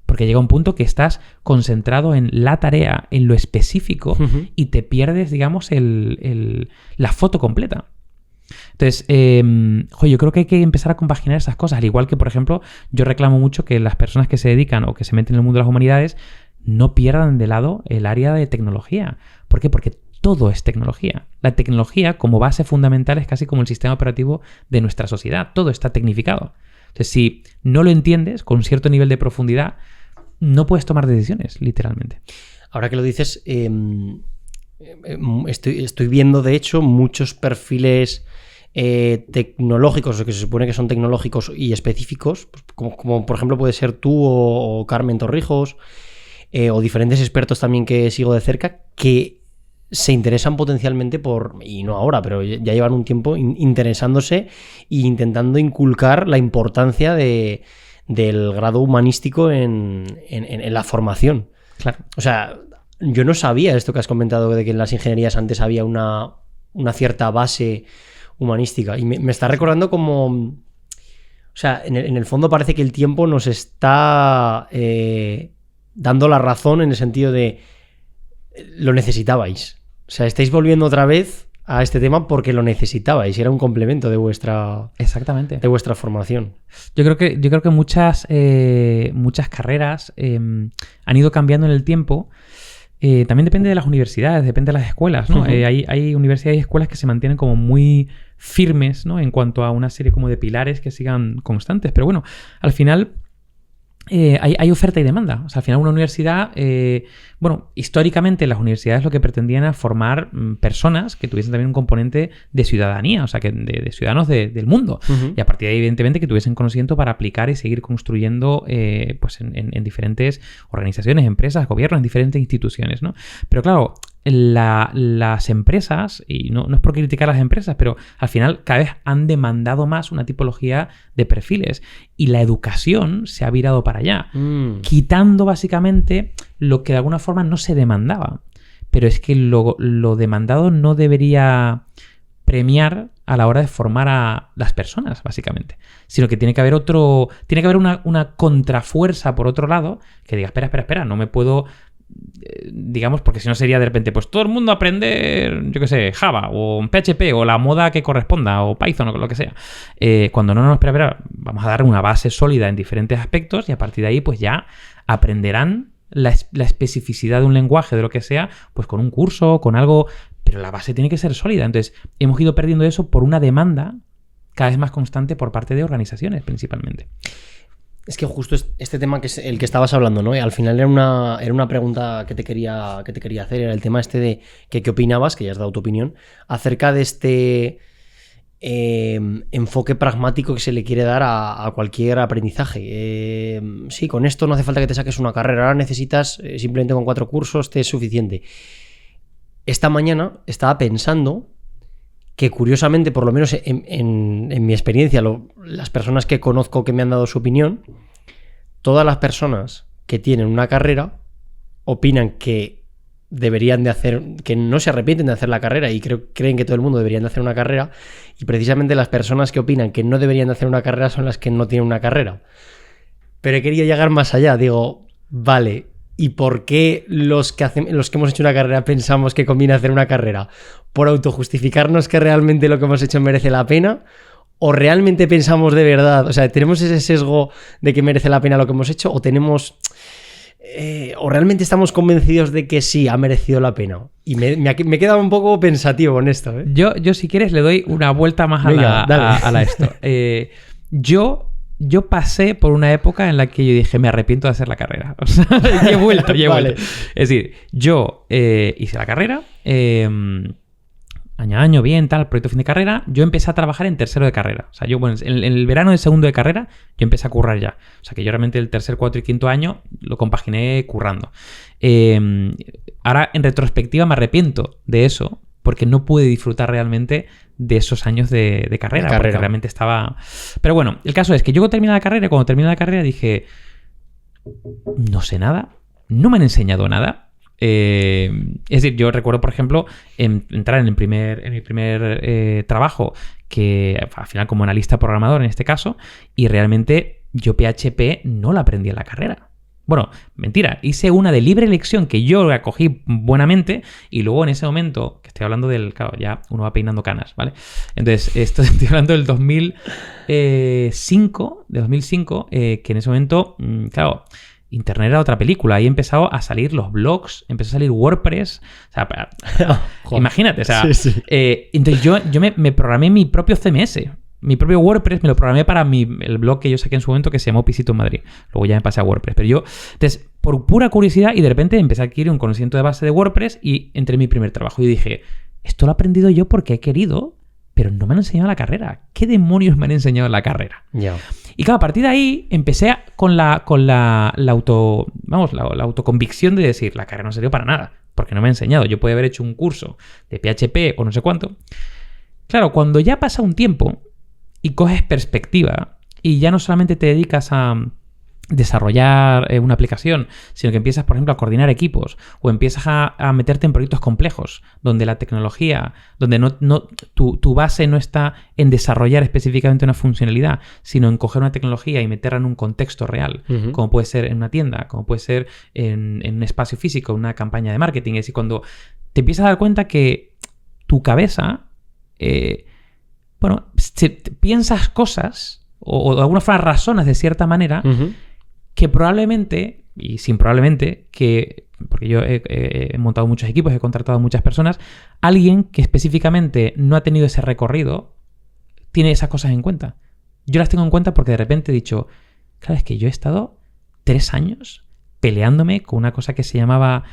S1: Porque llega un punto que estás concentrado en la tarea, en lo específico, y te pierdes, la foto completa. Entonces, yo creo que hay que empezar a compaginar esas cosas. Al igual que, por ejemplo, yo reclamo mucho que las personas que se dedican o que se meten en el mundo de las humanidades no pierdan de lado el área de tecnología. ¿Por qué? Porque todo es tecnología. La tecnología, como base fundamental, es casi como el sistema operativo de nuestra sociedad. Todo está tecnificado. Entonces, si no lo entiendes con un cierto nivel de profundidad, no puedes tomar decisiones, literalmente.
S2: Ahora que lo dices, estoy viendo, de hecho, muchos perfiles tecnológicos, o que se supone que son tecnológicos y específicos, como por ejemplo puede ser tú o Carmen Torrijos, o diferentes expertos también que sigo de cerca, que se interesan potencialmente y no ahora, pero ya llevan un tiempo interesándose e intentando inculcar la importancia del grado humanístico en la formación.
S1: Claro.
S2: O sea, yo no sabía esto que has comentado de que en las ingenierías antes había una cierta base humanística. Y me está recordando como... O sea, en el fondo parece que el tiempo nos está dando la razón en el sentido de lo necesitabais. O sea, estáis volviendo otra vez a este tema porque lo necesitabais y era un complemento de vuestra formación.
S1: Yo creo que muchas carreras han ido cambiando en el tiempo. También depende de las universidades, depende de las escuelas, ¿no? Hay universidades y escuelas que se mantienen como muy firmes, ¿no? En cuanto a una serie como de pilares que sigan constantes. Pero bueno, al final hay oferta y demanda. O sea, al final una universidad... históricamente las universidades lo que pretendían era formar personas que tuviesen también un componente de ciudadanía, o sea, que de ciudadanos del mundo. Y a partir de ahí, evidentemente, que tuviesen conocimiento para aplicar y seguir construyendo pues en diferentes organizaciones, empresas, gobiernos, en diferentes instituciones, ¿no? Pero claro, las empresas, y no es por criticar a las empresas, pero al final cada vez han demandado más una tipología de perfiles y la educación se ha virado para allá, quitando básicamente lo que de alguna forma no se demandaba. Pero es que lo demandado no debería premiar a la hora de formar a las personas, básicamente. Sino que tiene que haber una contrafuerza por otro lado que diga, espera, no me puedo... digamos, porque si no sería de repente, pues todo el mundo aprender, yo qué sé, Java o PHP o la moda que corresponda o Python o lo que sea. Cuando no, espera, vamos a dar una base sólida en diferentes aspectos y a partir de ahí pues ya aprenderán la especificidad de un lenguaje, de lo que sea, pues con un curso, con algo, pero la base tiene que ser sólida. Entonces, hemos ido perdiendo eso por una demanda cada vez más constante por parte de organizaciones, principalmente.
S2: Es que justo este tema que es el que estabas hablando, ¿no? Y al final era una pregunta que te quería hacer, era el tema este de qué opinabas, que ya has dado tu opinión, acerca de este enfoque pragmático que se le quiere dar a cualquier aprendizaje. Sí, con esto no hace falta que te saques una carrera, ahora necesitas simplemente con 4 cursos te es suficiente. Esta mañana estaba pensando que curiosamente, por lo menos en mi experiencia, las personas que conozco que me han dado su opinión, todas las personas que tienen una carrera opinan que deberían de hacer, que no se arrepienten de hacer la carrera y creen que todo el mundo debería de hacer una carrera, y precisamente las personas que opinan que no deberían de hacer una carrera son las que no tienen una carrera. Pero he querido llegar más allá, digo, vale, ¿y por qué los que hemos hecho una carrera pensamos que conviene hacer una carrera? ¿Por autojustificarnos que realmente lo que hemos hecho merece la pena? ¿O realmente pensamos de verdad? O sea, ¿tenemos ese sesgo de que merece la pena lo que hemos hecho? ¿O tenemos... o realmente estamos convencidos de que sí, ha merecido la pena? Y me he quedado un poco pensativo con esto, ¿eh?
S1: Yo si quieres, le doy una vuelta más a esto. Yo pasé por una época en la que yo dije, me arrepiento de hacer la carrera. O sea, y he vuelto.
S2: Vale.
S1: Es decir, yo hice la carrera, año a año, bien, tal, proyecto fin de carrera. Yo empecé a trabajar en tercero de carrera. O sea, yo, en el verano de segundo de carrera, yo empecé a currar ya. O sea, que yo realmente el tercer, cuarto y quinto año lo compaginé currando. Ahora, en retrospectiva, me arrepiento de eso, porque no pude disfrutar realmente de esos años de carrera, porque realmente estaba... Pero bueno, el caso es que yo cuando terminé la carrera dije, no sé nada, no me han enseñado nada. Es decir, yo recuerdo, por ejemplo, entrar en mi primer trabajo, que al final como analista programador en este caso, y realmente yo PHP no la aprendí en la carrera. Bueno, mentira, hice una de libre elección que yo la cogí buenamente y luego en ese momento, que estoy hablando del... Claro, ya uno va peinando canas, ¿vale? Entonces, estoy hablando del 2005, que en ese momento, claro, Internet era otra película. Ahí empezó a salir los blogs, empezó a salir WordPress. O sea, imagínate, o sea... Sí. Entonces yo me programé mi propio CMS. Mi propio WordPress me lo programé para el blog que yo saqué en su momento que se llamó Pisito en Madrid. Luego ya me pasé a WordPress. Pero yo, entonces, por pura curiosidad y de repente empecé a adquirir un conocimiento de base de WordPress y entré en mi primer trabajo. Y dije, esto lo he aprendido yo porque he querido, pero no me han enseñado la carrera. ¿Qué demonios me han enseñado en la carrera?
S2: Yeah.
S1: Y claro, a partir de ahí empecé con la autoconvicción de decir, la carrera no sirvió para nada, porque no me ha enseñado. Yo podía haber hecho un curso de PHP o no sé cuánto. Claro, cuando ya pasa un tiempo y coges perspectiva y ya no solamente te dedicas a desarrollar una aplicación, sino que empiezas, por ejemplo, a coordinar equipos o empiezas a meterte en proyectos complejos donde la tecnología, donde tu base no está en desarrollar específicamente una funcionalidad, sino en coger una tecnología y meterla en un contexto real, como puede ser en una tienda, como puede ser en un espacio físico, una campaña de marketing. Es decir, cuando te empiezas a dar cuenta que tu cabeza, piensas cosas o de alguna forma razonas de cierta manera que probablemente, y sin probablemente, porque yo he montado muchos equipos, he contratado a muchas personas, alguien que específicamente no ha tenido ese recorrido tiene esas cosas en cuenta. Yo las tengo en cuenta porque de repente he dicho, claro, es que yo he estado 3 años peleándome con una cosa que se llamaba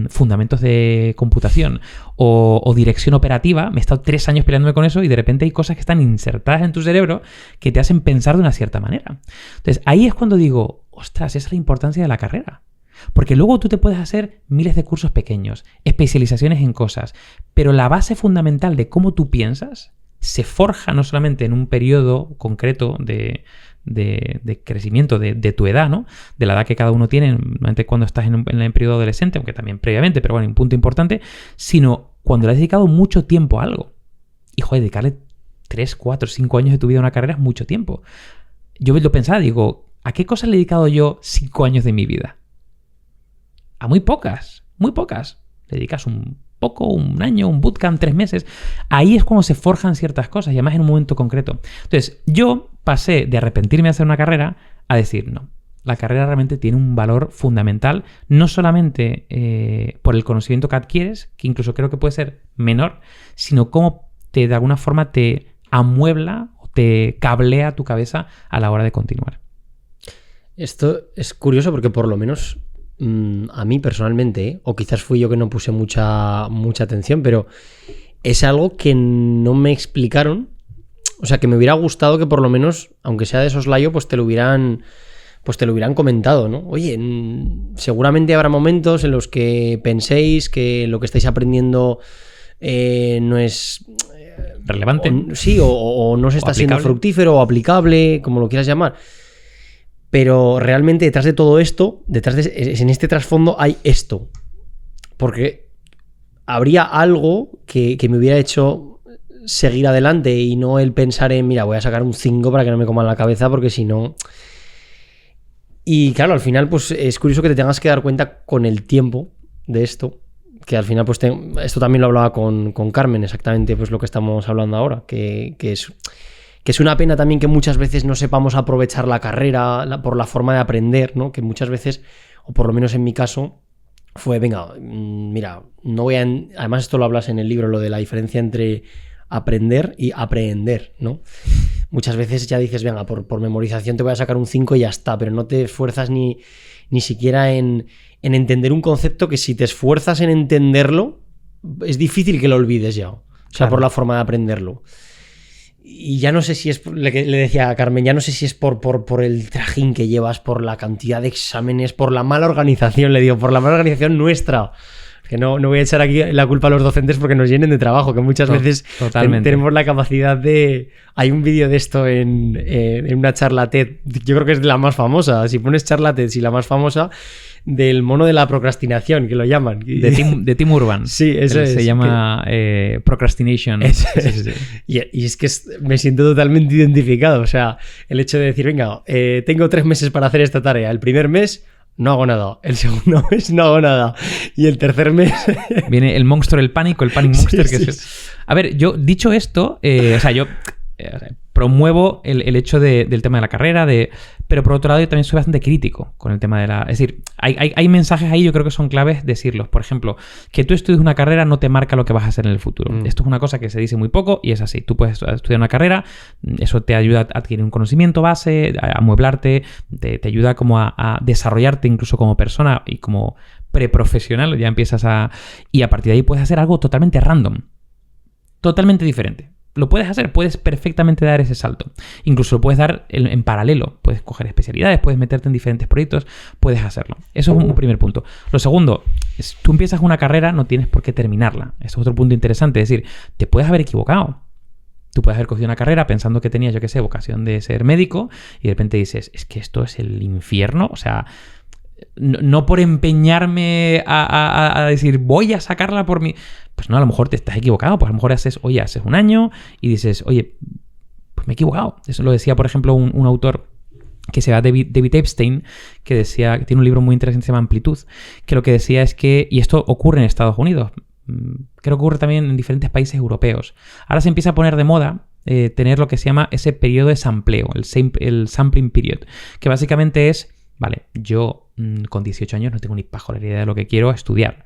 S1: fundamentos de computación o dirección operativa. Me he estado 3 años peleándome con eso y de repente hay cosas que están insertadas en tu cerebro que te hacen pensar de una cierta manera. Entonces, ahí es cuando digo, ostras, esa es la importancia de la carrera. Porque luego tú te puedes hacer miles de cursos pequeños, especializaciones en cosas, pero la base fundamental de cómo tú piensas se forja no solamente en un periodo concreto de crecimiento de tu edad, ¿no? De la edad que cada uno tiene, normalmente cuando estás en el periodo adolescente, aunque también previamente, pero bueno, un punto importante, sino cuando le has dedicado mucho tiempo a algo. Y, joder, dedicarle 3, 4, 5 años de tu vida a una carrera es mucho tiempo. Yo lo pensaba, digo, ¿a qué cosas le he dedicado yo 5 años de mi vida? A muy pocas, muy pocas. Le dedicas un poco, un año, un bootcamp, 3 meses. Ahí es cuando se forjan ciertas cosas, y además en un momento concreto. Entonces, yo pasé de arrepentirme de hacer una carrera a decir, no, la carrera realmente tiene un valor fundamental, no solamente por el conocimiento que adquieres, que incluso creo que puede ser menor, sino cómo de alguna forma te amuebla o te cablea tu cabeza a la hora de continuar.
S2: Esto es curioso porque por lo menos a mí personalmente, o quizás fui yo que no puse mucha atención, pero es algo que no me explicaron. O sea, que me hubiera gustado que por lo menos, aunque sea de soslayo, pues te lo hubieran comentado, ¿no? Oye, seguramente habrá momentos en los que penséis que lo que estáis aprendiendo no es
S1: relevante.
S2: O no se está siendo fructífero o aplicable, como lo quieras llamar. Pero realmente detrás de todo esto, en este trasfondo hay esto. Porque habría algo que me hubiera hecho seguir adelante y no el pensar en, mira, voy a sacar un 5 para que no me coman la cabeza, porque si no... Y claro, al final pues es curioso que te tengas que dar cuenta con el tiempo de esto, que al final pues esto también lo hablaba con Carmen, exactamente pues lo que estamos hablando ahora, que es una pena también que muchas veces no sepamos aprovechar la carrera por la forma de aprender, ¿no? Que muchas veces, o por lo menos en mi caso, fue, venga, mira, no voy a... Además esto lo hablas en el libro, lo de la diferencia entre aprender y aprehender, ¿no? Muchas veces ya dices, venga, por memorización te voy a sacar un 5 y ya está, pero no te esfuerzas ni siquiera en entender un concepto que si te esfuerzas en entenderlo, es difícil que lo olvides ya. O sea, claro, por la forma de aprenderlo. Y ya no sé si es, le decía a Carmen, ya no sé si es por el trajín que llevas, por la cantidad de exámenes, por la mala organización, le digo, por la mala organización nuestra. Que no voy a echar aquí la culpa a los docentes porque nos llenen de trabajo, que muchas veces tenemos la capacidad de... Hay un vídeo de esto en una charla TED, yo creo que es de la más famosa, si pones charla TED, si la más famosa, del mono de la procrastinación, que lo llaman.
S1: De Tim Urban.
S2: Sí, eso es.
S1: Se llama Procrastination.
S2: Sí. Y es que me siento totalmente identificado. O sea, el hecho de decir, venga, tengo 3 meses para hacer esta tarea. El primer mes no hago nada. El segundo mes no hago nada. Y el tercer mes...
S1: Viene el monstruo del pánico, el panic monster.
S2: Sí,
S1: que sí. A ver, yo, dicho esto, o sea, yo... promuevo el hecho del tema de la carrera, pero por otro lado yo también soy bastante crítico con el tema de la... Es decir, hay mensajes ahí, yo creo que son claves decirlos. Por ejemplo, que tú estudies una carrera no te marca lo que vas a hacer en el futuro. Esto es una cosa que se dice muy poco y es así. Tú puedes estudiar una carrera, eso te ayuda a adquirir un conocimiento base, a amueblarte, te ayuda como a desarrollarte incluso como persona y como preprofesional, ya empiezas y a partir de ahí puedes hacer algo totalmente random, totalmente diferente. Lo puedes hacer, puedes perfectamente dar ese salto. Incluso lo puedes dar en paralelo. Puedes coger especialidades, puedes meterte en diferentes proyectos, puedes hacerlo. Eso es un primer punto. Lo segundo, tú empiezas una carrera, no tienes por qué terminarla. Eso es otro punto interesante. Es decir, te puedes haber equivocado. Tú puedes haber cogido una carrera pensando que tenías, yo qué sé, vocación de ser médico y de repente dices, es que esto es el infierno. O sea... No por empeñarme a decir voy a sacarla por mí. Pues no, a lo mejor te estás equivocado. Pues a lo mejor haces un año y dices, oye, pues me he equivocado. Eso lo decía, por ejemplo, un autor que se llama David Epstein, que decía, que tiene un libro muy interesante que se llama Amplitud, que lo que decía es que, y esto ocurre en Estados Unidos, creo que ocurre también en diferentes países europeos. Ahora se empieza a poner de moda tener lo que se llama ese periodo de sampleo, el sampling period, que básicamente es, vale, yo con 18 años no tengo ni pajolera idea de lo que quiero estudiar.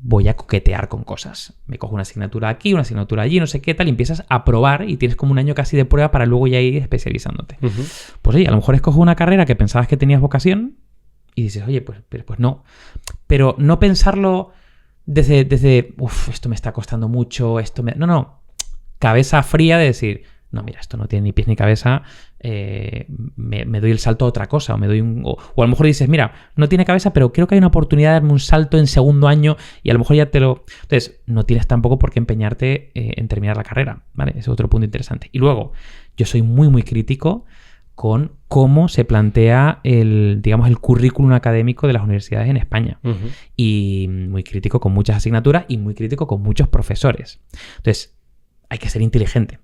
S1: Voy a coquetear con cosas. Me cojo una asignatura aquí, una asignatura allí, no sé qué tal, y empiezas a probar y tienes como un año casi de prueba para luego ya ir especializándote. Uh-huh. Pues oye, a lo mejor escoges una carrera que pensabas que tenías vocación y dices, oye, pues no. Pero no pensarlo desde esto me está costando mucho, No. Cabeza fría de decir, no, mira, esto no tiene ni pies ni cabeza, me doy el salto a otra cosa, o a lo mejor dices, mira, no tiene cabeza, pero creo que hay una oportunidad de darme un salto en segundo año y a lo mejor ya te lo... Entonces, no tienes tampoco por qué empeñarte en terminar la carrera, ¿vale? Ese es otro punto interesante. Y luego, yo soy muy, muy crítico con cómo se plantea el currículum académico de las universidades en España. Uh-huh. Y muy crítico con muchas asignaturas y muy crítico con muchos profesores. Entonces, hay que ser inteligente.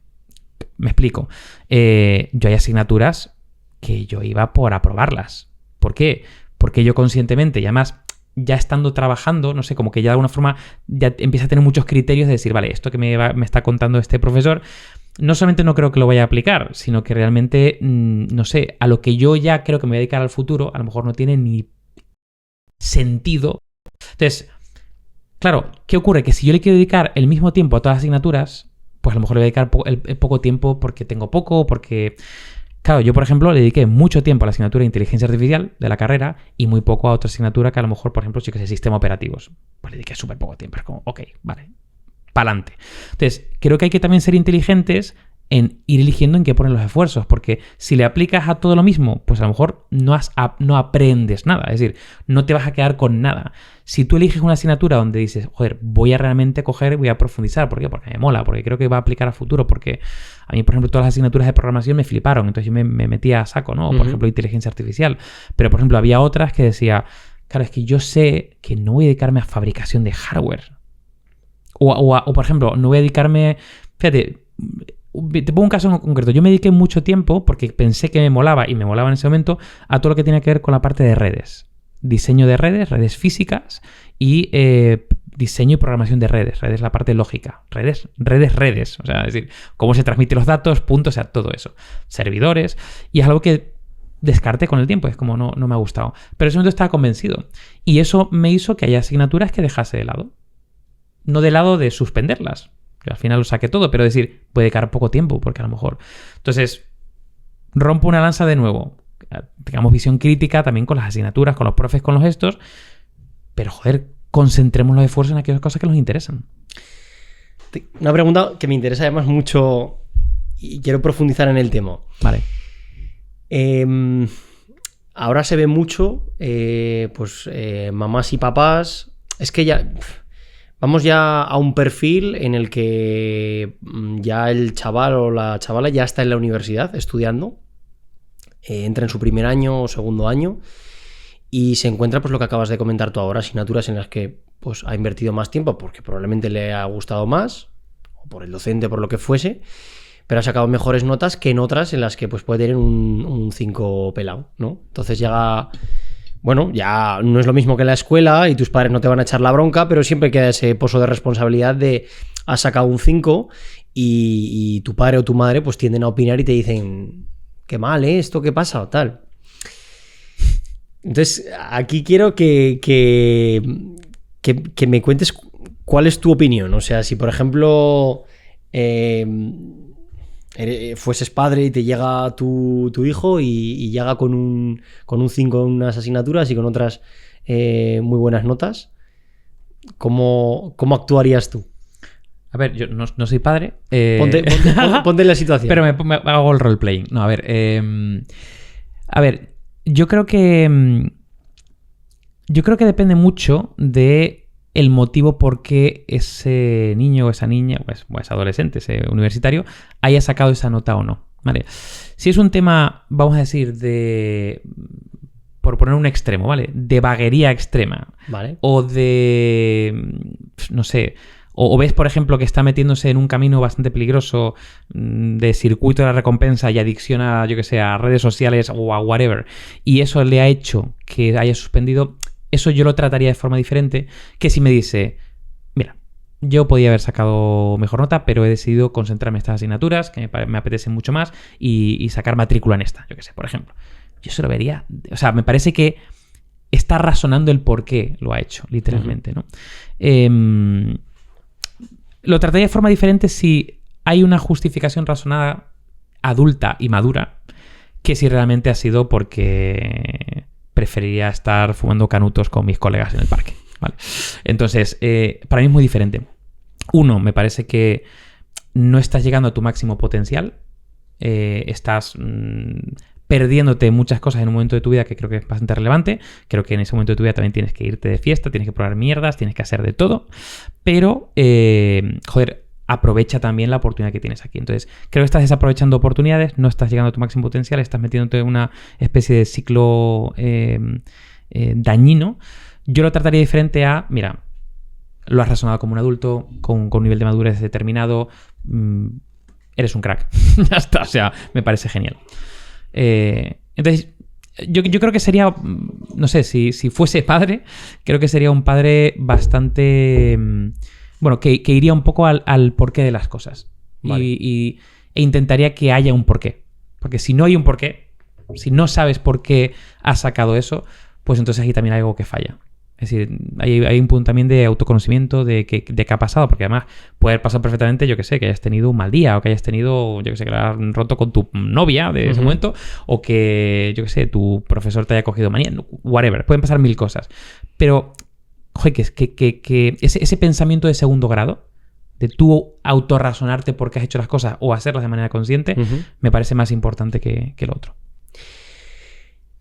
S1: Me explico. Yo hay asignaturas que yo iba por aprobarlas. ¿Por qué? Porque yo conscientemente, y además ya estando trabajando, no sé, como que ya de alguna forma ya empieza a tener muchos criterios de decir, vale, esto que me está contando este profesor, no solamente no creo que lo vaya a aplicar, sino que realmente, no sé, a lo que yo ya creo que me voy a dedicar al futuro, a lo mejor no tiene ni sentido. Entonces, claro, ¿qué ocurre? Que si yo le quiero dedicar el mismo tiempo a todas las asignaturas, pues a lo mejor le voy a dedicar el poco tiempo porque tengo poco, porque... Claro, yo, por ejemplo, le dediqué mucho tiempo a la asignatura de inteligencia artificial de la carrera y muy poco a otra asignatura que a lo mejor, por ejemplo, sí que es sistema operativos. Pues le dediqué súper poco tiempo. Es como, ok, vale, pa'lante. Entonces, creo que hay que también ser inteligentes en ir eligiendo en qué ponen los esfuerzos, porque si le aplicas a todo lo mismo, pues a lo mejor no aprendes nada, es decir, no te vas a quedar con nada. Si tú eliges una asignatura donde dices, joder, voy a realmente coger y voy a profundizar, ¿por qué? Porque me mola, porque creo que va a aplicar a futuro, porque a mí, por ejemplo, todas las asignaturas de programación me fliparon, entonces yo me metía a saco, ¿no? Por ejemplo, inteligencia artificial, pero por ejemplo había otras que decía, claro, es que yo sé que no voy a dedicarme a fabricación de hardware, o por ejemplo, no voy a dedicarme, fíjate, te pongo un caso en concreto. Yo me dediqué mucho tiempo, porque pensé que me molaba, y me molaba en ese momento, a todo lo que tiene que ver con la parte de redes. Diseño de redes físicas y diseño y programación de redes. Redes, la parte lógica. Redes. O sea, es decir, cómo se transmiten los datos, puntos, o sea, todo eso. Servidores. Y es algo que descarté con el tiempo. Es como no me ha gustado. Pero en ese momento estaba convencido. Y eso me hizo que haya asignaturas que dejase de lado. No de lado de suspenderlas. Al final lo saqué todo, pero decir, puede dedicar poco tiempo, porque a lo mejor... Entonces, rompo una lanza de nuevo. Tengamos visión crítica también con las asignaturas, con los profes, con los estos, pero, joder, concentremos los esfuerzos en aquellas cosas que nos interesan.
S2: Una pregunta que me interesa además mucho y quiero profundizar en el tema.
S1: Vale.
S2: Ahora se ve mucho, mamás y papás... Es que ya... Vamos ya a un perfil en el que ya el chaval o la chavala ya está en la universidad estudiando, entra en su primer año o segundo año y se encuentra pues lo que acabas de comentar tú ahora, asignaturas en las que pues ha invertido más tiempo porque probablemente le ha gustado más, o por el docente, por lo que fuese, pero ha sacado mejores notas que en otras en las que pues puede tener un 5 pelado, ¿no? Entonces llega... Bueno, ya no es lo mismo que la escuela y tus padres no te van a echar la bronca, pero siempre queda ese pozo de responsabilidad de has sacado un 5 y tu padre o tu madre pues tienden a opinar y te dicen qué mal, ¿esto qué pasa? O tal. Entonces, aquí quiero que me cuentes cuál es tu opinión. O sea, si por ejemplo fueses padre y te llega tu hijo y llega con un 5 en unas asignaturas y con otras muy buenas notas, ¿cómo actuarías tú?
S1: A ver, yo no soy padre.
S2: Ponte en la situación.
S1: Pero me hago el roleplaying. No, a ver, yo creo que depende mucho de el motivo por qué ese niño o esa niña o ese adolescente, ese universitario, haya sacado esa nota o no, ¿vale? Si es un tema, vamos a decir, por poner un extremo, ¿vale? De vaguería extrema.
S2: Vale.
S1: O de, no sé, o ves, por ejemplo, que está metiéndose en un camino bastante peligroso de circuito de la recompensa y adicción a, yo que sé, a redes sociales o a whatever, y eso le ha hecho que haya suspendido... Eso yo lo trataría de forma diferente que si me dice, yo podía haber sacado mejor nota, pero he decidido concentrarme en estas asignaturas que me apetecen mucho más y sacar matrícula en esta, yo qué sé, por ejemplo. Yo se lo vería... O sea, me parece que está razonando el por qué lo ha hecho, literalmente, ¿no? Lo trataría de forma diferente si hay una justificación razonada, adulta y madura, que si realmente ha sido porque preferiría estar fumando canutos con mis colegas en el parque, ¿vale? Entonces, para mí es muy diferente. Uno, me parece que no estás llegando a tu máximo potencial. Estás perdiéndote muchas cosas en un momento de tu vida que creo que es bastante relevante. Creo que en ese momento de tu vida también tienes que irte de fiesta, tienes que probar mierdas, tienes que hacer de todo. Pero, joder, aprovecha también la oportunidad que tienes aquí. Entonces, creo que estás desaprovechando oportunidades, no estás llegando a tu máximo potencial, estás metiéndote en una especie de ciclo dañino. Yo lo trataría diferente a, mira, lo has razonado como un adulto, con un nivel de madurez determinado, eres un crack. Ya está, o sea, me parece genial. Entonces, yo creo que sería, no sé, si fuese padre, creo que sería un padre bastante... Bueno, que iría un poco al porqué de las cosas. Vale. E intentaría que haya un porqué. Porque si no hay un porqué, si no sabes por qué has sacado eso, pues entonces aquí también hay algo que falla. Es decir, hay un punto también de autoconocimiento de qué ha pasado, porque además puede haber pasado perfectamente, yo que sé, que hayas tenido un mal día, o que hayas tenido, yo que sé, que la has roto con tu novia de ese momento, o que, yo que sé, tu profesor te haya cogido manía, whatever, pueden pasar mil cosas. Pero, joder, que ese pensamiento de segundo grado, de tú autorrazonarte por qué has hecho las cosas o hacerlas de manera consciente, me parece más importante que lo otro.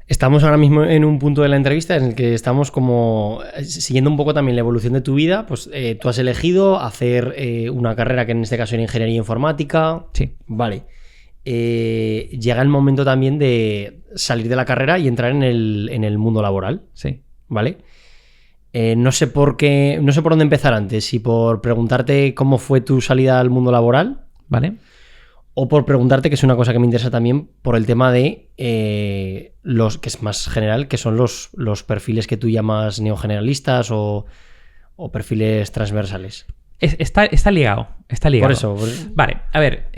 S2: Estamos ahora mismo en un punto de la entrevista en el que estamos como siguiendo un poco también la evolución de tu vida. Pues tú has elegido hacer una carrera que en este caso era ingeniería informática.
S1: Sí.
S2: Vale. Llega el momento también de salir de la carrera y entrar en el mundo laboral.
S1: Sí.
S2: ¿Vale? No sé por dónde empezar antes. Si por preguntarte cómo fue tu salida al mundo laboral.
S1: Vale.
S2: O por preguntarte, que es una cosa que me interesa también, por el tema de los que es más general, que son los perfiles que tú llamas neogeneralistas o perfiles transversales.
S1: Está ligado.
S2: Por eso.
S1: Vale, a ver,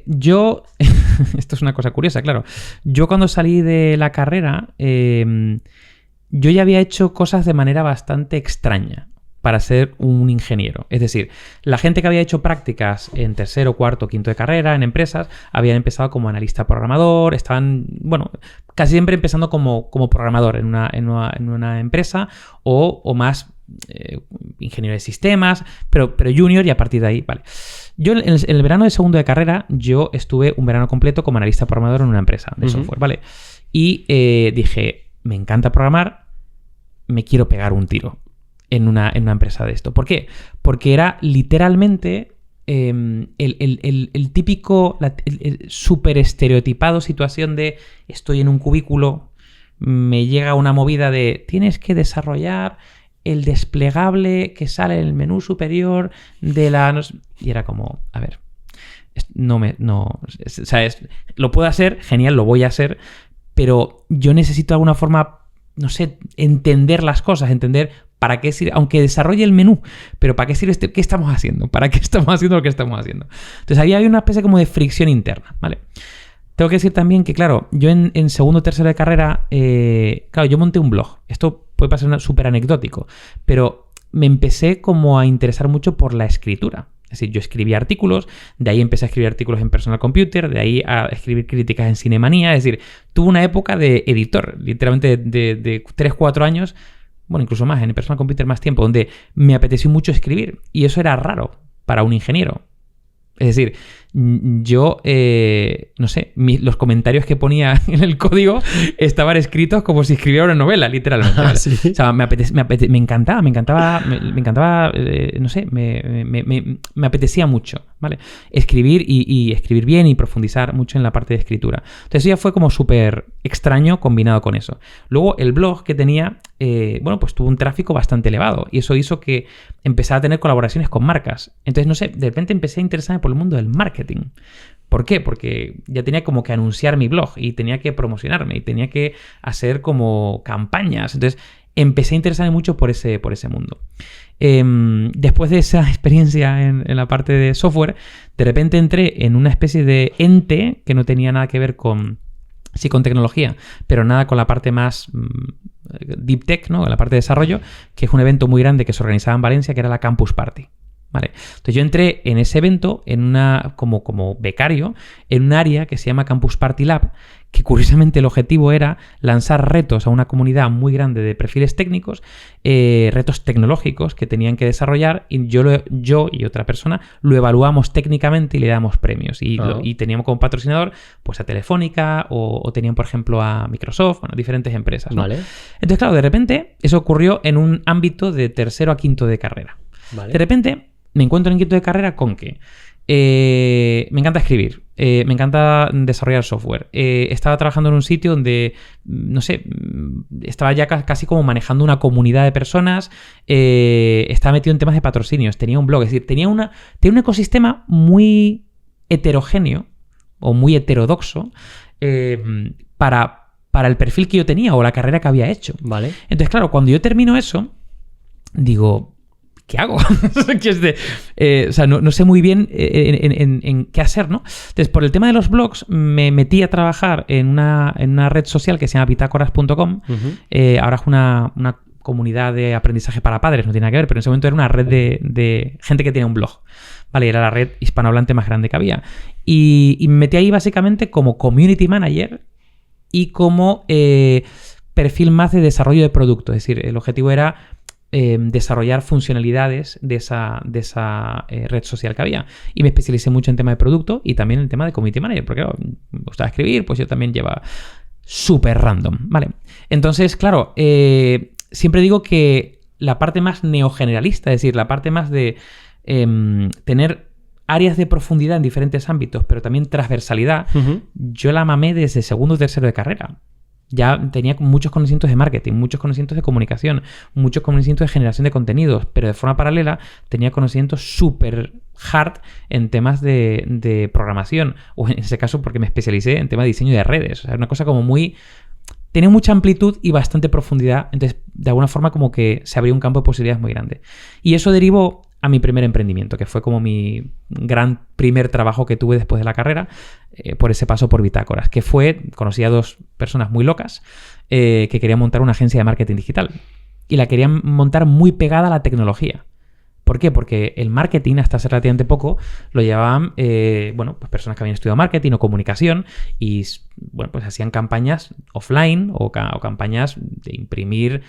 S1: yo... Esto es una cosa curiosa, claro. Yo cuando salí de la carrera, yo ya había hecho cosas de manera bastante extraña para ser un ingeniero. Es decir, la gente que había hecho prácticas en tercero, cuarto, quinto de carrera, en empresas, habían empezado como analista programador, estaban, bueno, casi siempre empezando como programador en una empresa o más ingeniero de sistemas, pero junior, y a partir de ahí, vale. Yo en el verano de segundo de carrera, yo estuve un verano completo como analista programador en una empresa de software, ¿vale? Y dije, me encanta programar, me quiero pegar un tiro en una empresa de esto. ¿Por qué? Porque era literalmente el típico, el súper estereotipado situación de estoy en un cubículo, me llega una movida de tienes que desarrollar el desplegable que sale en el menú superior de la... Y era como, a ver, lo puedo hacer, genial, lo voy a hacer, pero yo necesito de alguna forma, no sé, entender las cosas, entender para qué sirve, aunque desarrolle el menú, pero para qué sirve qué estamos haciendo, para qué estamos haciendo lo que estamos haciendo. Entonces había una especie como de fricción interna, ¿vale? Tengo que decir también que, claro, yo en segundo o tercero de carrera, claro, yo monté un blog. Esto puede pasar súper anecdótico, pero me empecé como a interesar mucho por la escritura. Es decir, yo escribía artículos, de ahí empecé a escribir artículos en Personal Computer, de ahí a escribir críticas en Cinemanía. Es decir, tuve una época de editor, literalmente de 3-4 años, bueno, incluso más, en Personal Computer más tiempo, donde me apeteció mucho escribir. Y eso era raro para un ingeniero. Es decir, yo, no sé, los comentarios que ponía en el código estaban escritos como si escribiera una novela, literalmente. ¿Vale? ¿Sí? O sea, me encantaba, no sé, me apetecía mucho, ¿vale? Escribir y escribir bien y profundizar mucho en la parte de escritura. Entonces eso ya fue como súper extraño combinado con eso. Luego el blog que tenía, bueno, pues tuvo un tráfico bastante elevado y eso hizo que empezara a tener colaboraciones con marcas. Entonces, no sé, de repente empecé a interesarme por el mundo del marketing. ¿Por qué? Porque ya tenía como que anunciar mi blog y tenía que promocionarme y tenía que hacer como campañas. Entonces empecé a interesarme mucho por ese mundo. Después de esa experiencia en la parte de software, de repente entré en una especie de ente que no tenía nada que ver con tecnología, pero nada con la parte más deep tech, ¿no? La parte de desarrollo, que es un evento muy grande que se organizaba en Valencia, que era la Campus Party. Vale. Entonces yo entré en ese evento como becario en un área que se llama Campus Party Lab, que curiosamente el objetivo era lanzar retos a una comunidad muy grande de perfiles técnicos, retos tecnológicos que tenían que desarrollar, y yo y otra persona lo evaluamos técnicamente y le damos premios. Y teníamos como patrocinador pues a Telefónica o tenían, por ejemplo, a Microsoft, bueno, diferentes empresas, ¿no?
S2: Vale.
S1: Entonces, claro, de repente eso ocurrió en un ámbito de tercero a quinto de carrera.
S2: Vale.
S1: De repente me encuentro en quinto de carrera con que me encanta escribir, me encanta desarrollar software. Estaba trabajando en un sitio donde, no sé, estaba ya casi como manejando una comunidad de personas, estaba metido en temas de patrocinios, tenía un blog, es decir, tenía un ecosistema muy heterogéneo o muy heterodoxo para el perfil que yo tenía o la carrera que había hecho.
S2: Vale.
S1: Entonces, claro, cuando yo termino eso, digo, ¿qué hago? No sé muy bien en qué hacer, ¿no? Entonces, por el tema de los blogs, me metí a trabajar en una red social que se llama bitácoras.com. Ahora es una comunidad de aprendizaje para padres, no tiene nada que ver, pero en ese momento era una red de gente que tenía un blog. Vale, era la red hispanohablante más grande que había. Y me metí ahí básicamente como community manager y como perfil más de desarrollo de producto. Es decir, el objetivo era desarrollar funcionalidades de esa red social que había. Y me especialicé mucho en tema de producto y también en tema de community manager, porque claro, me gustaba escribir, pues yo también llevaba súper random. Vale. Entonces, claro, siempre digo que la parte más neogeneralista, es decir, la parte más de tener áreas de profundidad en diferentes ámbitos, pero también transversalidad, yo la mamé desde segundo o tercero de carrera. Ya tenía muchos conocimientos de marketing, muchos conocimientos de comunicación, muchos conocimientos de generación de contenidos, pero de forma paralela tenía conocimientos súper hard en temas de programación, o en ese caso porque me especialicé en temas de diseño de redes. O sea, una cosa como muy... Tenía mucha amplitud y bastante profundidad, entonces de alguna forma como que se abrió un campo de posibilidades muy grande. Y eso derivó a mi primer emprendimiento, que fue como mi gran primer trabajo que tuve después de la carrera, por ese paso por Bitácoras, que conocí a dos personas muy locas que querían montar una agencia de marketing digital y la querían montar muy pegada a la tecnología. ¿Por qué? Porque el marketing hasta hace relativamente poco lo llevaban pues personas que habían estudiado marketing o comunicación y pues hacían campañas offline o campañas de imprimir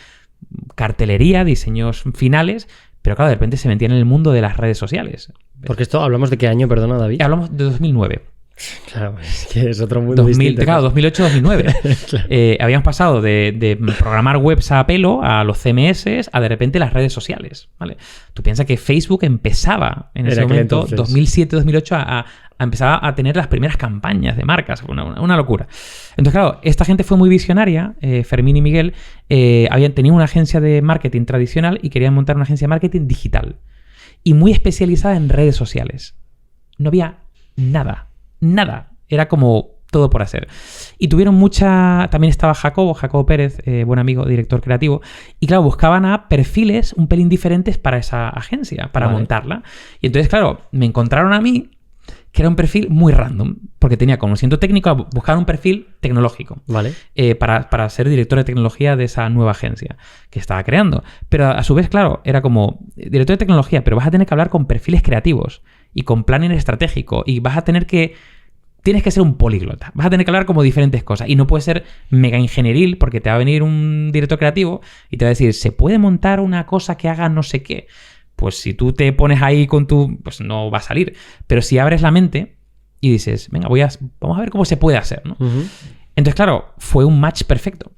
S1: cartelería, diseños finales. Pero claro, de repente se metían en el mundo de las redes sociales.
S2: Porque esto, ¿hablamos de qué año, perdona, David?
S1: Hablamos de 2009.
S2: Claro, es que es otro mundo distinto.
S1: Claro, 2008-2009. Claro. Habíamos pasado de programar webs a pelo a los CMS a de repente las redes sociales, ¿vale? Tú piensas que Facebook empezaba en ese momento, 2007-2008, a empezar a tener las primeras campañas de marcas. Una locura. Entonces, claro, esta gente fue muy visionaria, Fermín y Miguel, tenían una agencia de marketing tradicional y querían montar una agencia de marketing digital y muy especializada en redes sociales. No había nada. Era como todo por hacer. Y tuvieron también estaba Jacobo Pérez, buen amigo, director creativo. Y claro, buscaban a perfiles un pelín diferentes para esa agencia, para montarla. Y entonces, claro, me encontraron a mí, que era un perfil muy random, porque tenía conocimiento técnico, buscaban un perfil tecnológico.
S2: Vale.
S1: Para ser director de tecnología de esa nueva agencia que estaba creando. Pero a su vez, claro, era como director de tecnología, pero vas a tener que hablar con perfiles creativos y con planning estratégico y tienes que ser un políglota. Vas a tener que hablar como diferentes cosas. Y no puedes ser mega ingenieril porque te va a venir un director creativo y te va a decir, ¿se puede montar una cosa que haga no sé qué? Pues si tú te pones ahí pues no va a salir. Pero si abres la mente y dices, venga, vamos a ver cómo se puede hacer, ¿no? Entonces, claro, fue un match perfecto.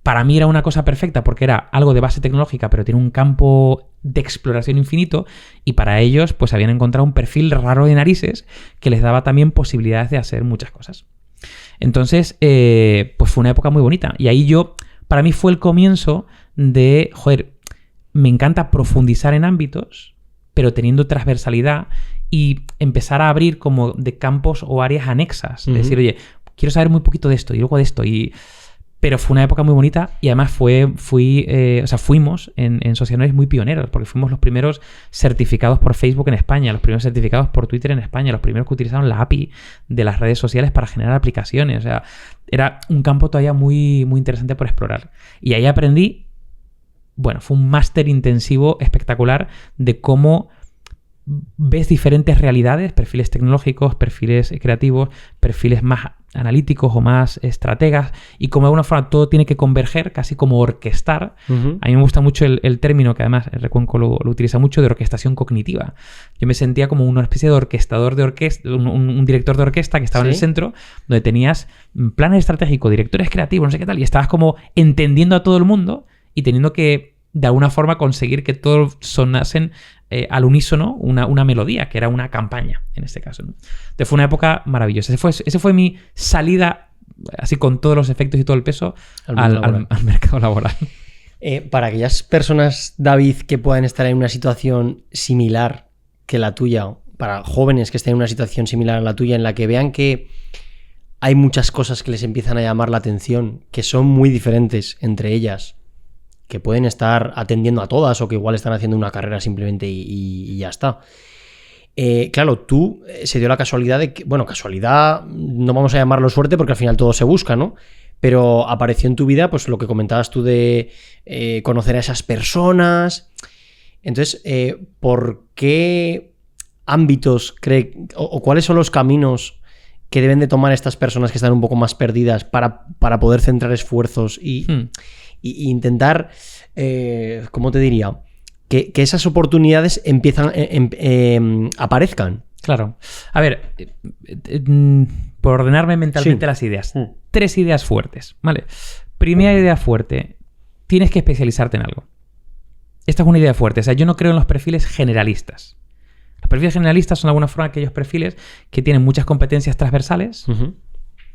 S1: Para mí era una cosa perfecta porque era algo de base tecnológica, pero tiene un campo de exploración infinito y para ellos pues habían encontrado un perfil raro de narices que les daba también posibilidades de hacer muchas cosas. Entonces, pues fue una época muy bonita. Y ahí para mí fue el comienzo de, me encanta profundizar en ámbitos, pero teniendo transversalidad y empezar a abrir como de campos o áreas anexas. Es decir, oye, quiero saber muy poquito de esto y luego de esto Pero fue una época muy bonita y además fuimos en Socialnoise muy pioneros, porque fuimos los primeros certificados por Facebook en España, los primeros certificados por Twitter en España, los primeros que utilizaron la API de las redes sociales para generar aplicaciones. O sea, era un campo todavía muy, muy interesante por explorar. Y ahí aprendí, bueno, fue un máster intensivo espectacular de cómo ves diferentes realidades, perfiles tecnológicos, perfiles creativos, perfiles más analíticos o más estrategas, y como de alguna forma todo tiene que converger, casi como orquestar. Uh-huh. A mí me gusta mucho el término, que además el Recuenco lo utiliza mucho, de orquestación cognitiva. Yo me sentía como una especie de orquestador de orquesta, un director de orquesta que estaba en el centro, donde tenías planes estratégicos, directores creativos, no sé qué tal, y estabas como entendiendo a todo el mundo y teniendo que de alguna forma conseguir que todos sonasen al unísono una melodía, que era una campaña en este caso, ¿no? Entonces fue una época maravillosa. Ese fue mi salida, así con todos los efectos y todo el peso, al mercado laboral.
S2: Para aquellas personas, David, que puedan estar en una situación similar que la tuya, para jóvenes que estén en una situación similar a la tuya, en la que vean que hay muchas cosas que les empiezan a llamar la atención, que son muy diferentes entre ellas, que pueden estar atendiendo a todas o que igual están haciendo una carrera simplemente y ya está. Claro, tú se dio la casualidad de que, bueno, casualidad, no vamos a llamarlo suerte porque al final todo se busca, ¿no? Pero apareció en tu vida, pues lo que comentabas tú de conocer a esas personas. Entonces, ¿por qué ámbitos o cuáles son los caminos que deben de tomar estas personas que están un poco más perdidas para poder centrar esfuerzos y intentar, ¿cómo te diría? Que esas oportunidades aparezcan?
S1: Claro. A ver, por ordenarme mentalmente las ideas. 3 ideas fuertes, ¿vale? Primera idea fuerte, tienes que especializarte en algo. Esta es una idea fuerte. O sea, yo no creo en los perfiles generalistas. Los perfiles generalistas son de alguna forma aquellos perfiles que tienen muchas competencias transversales,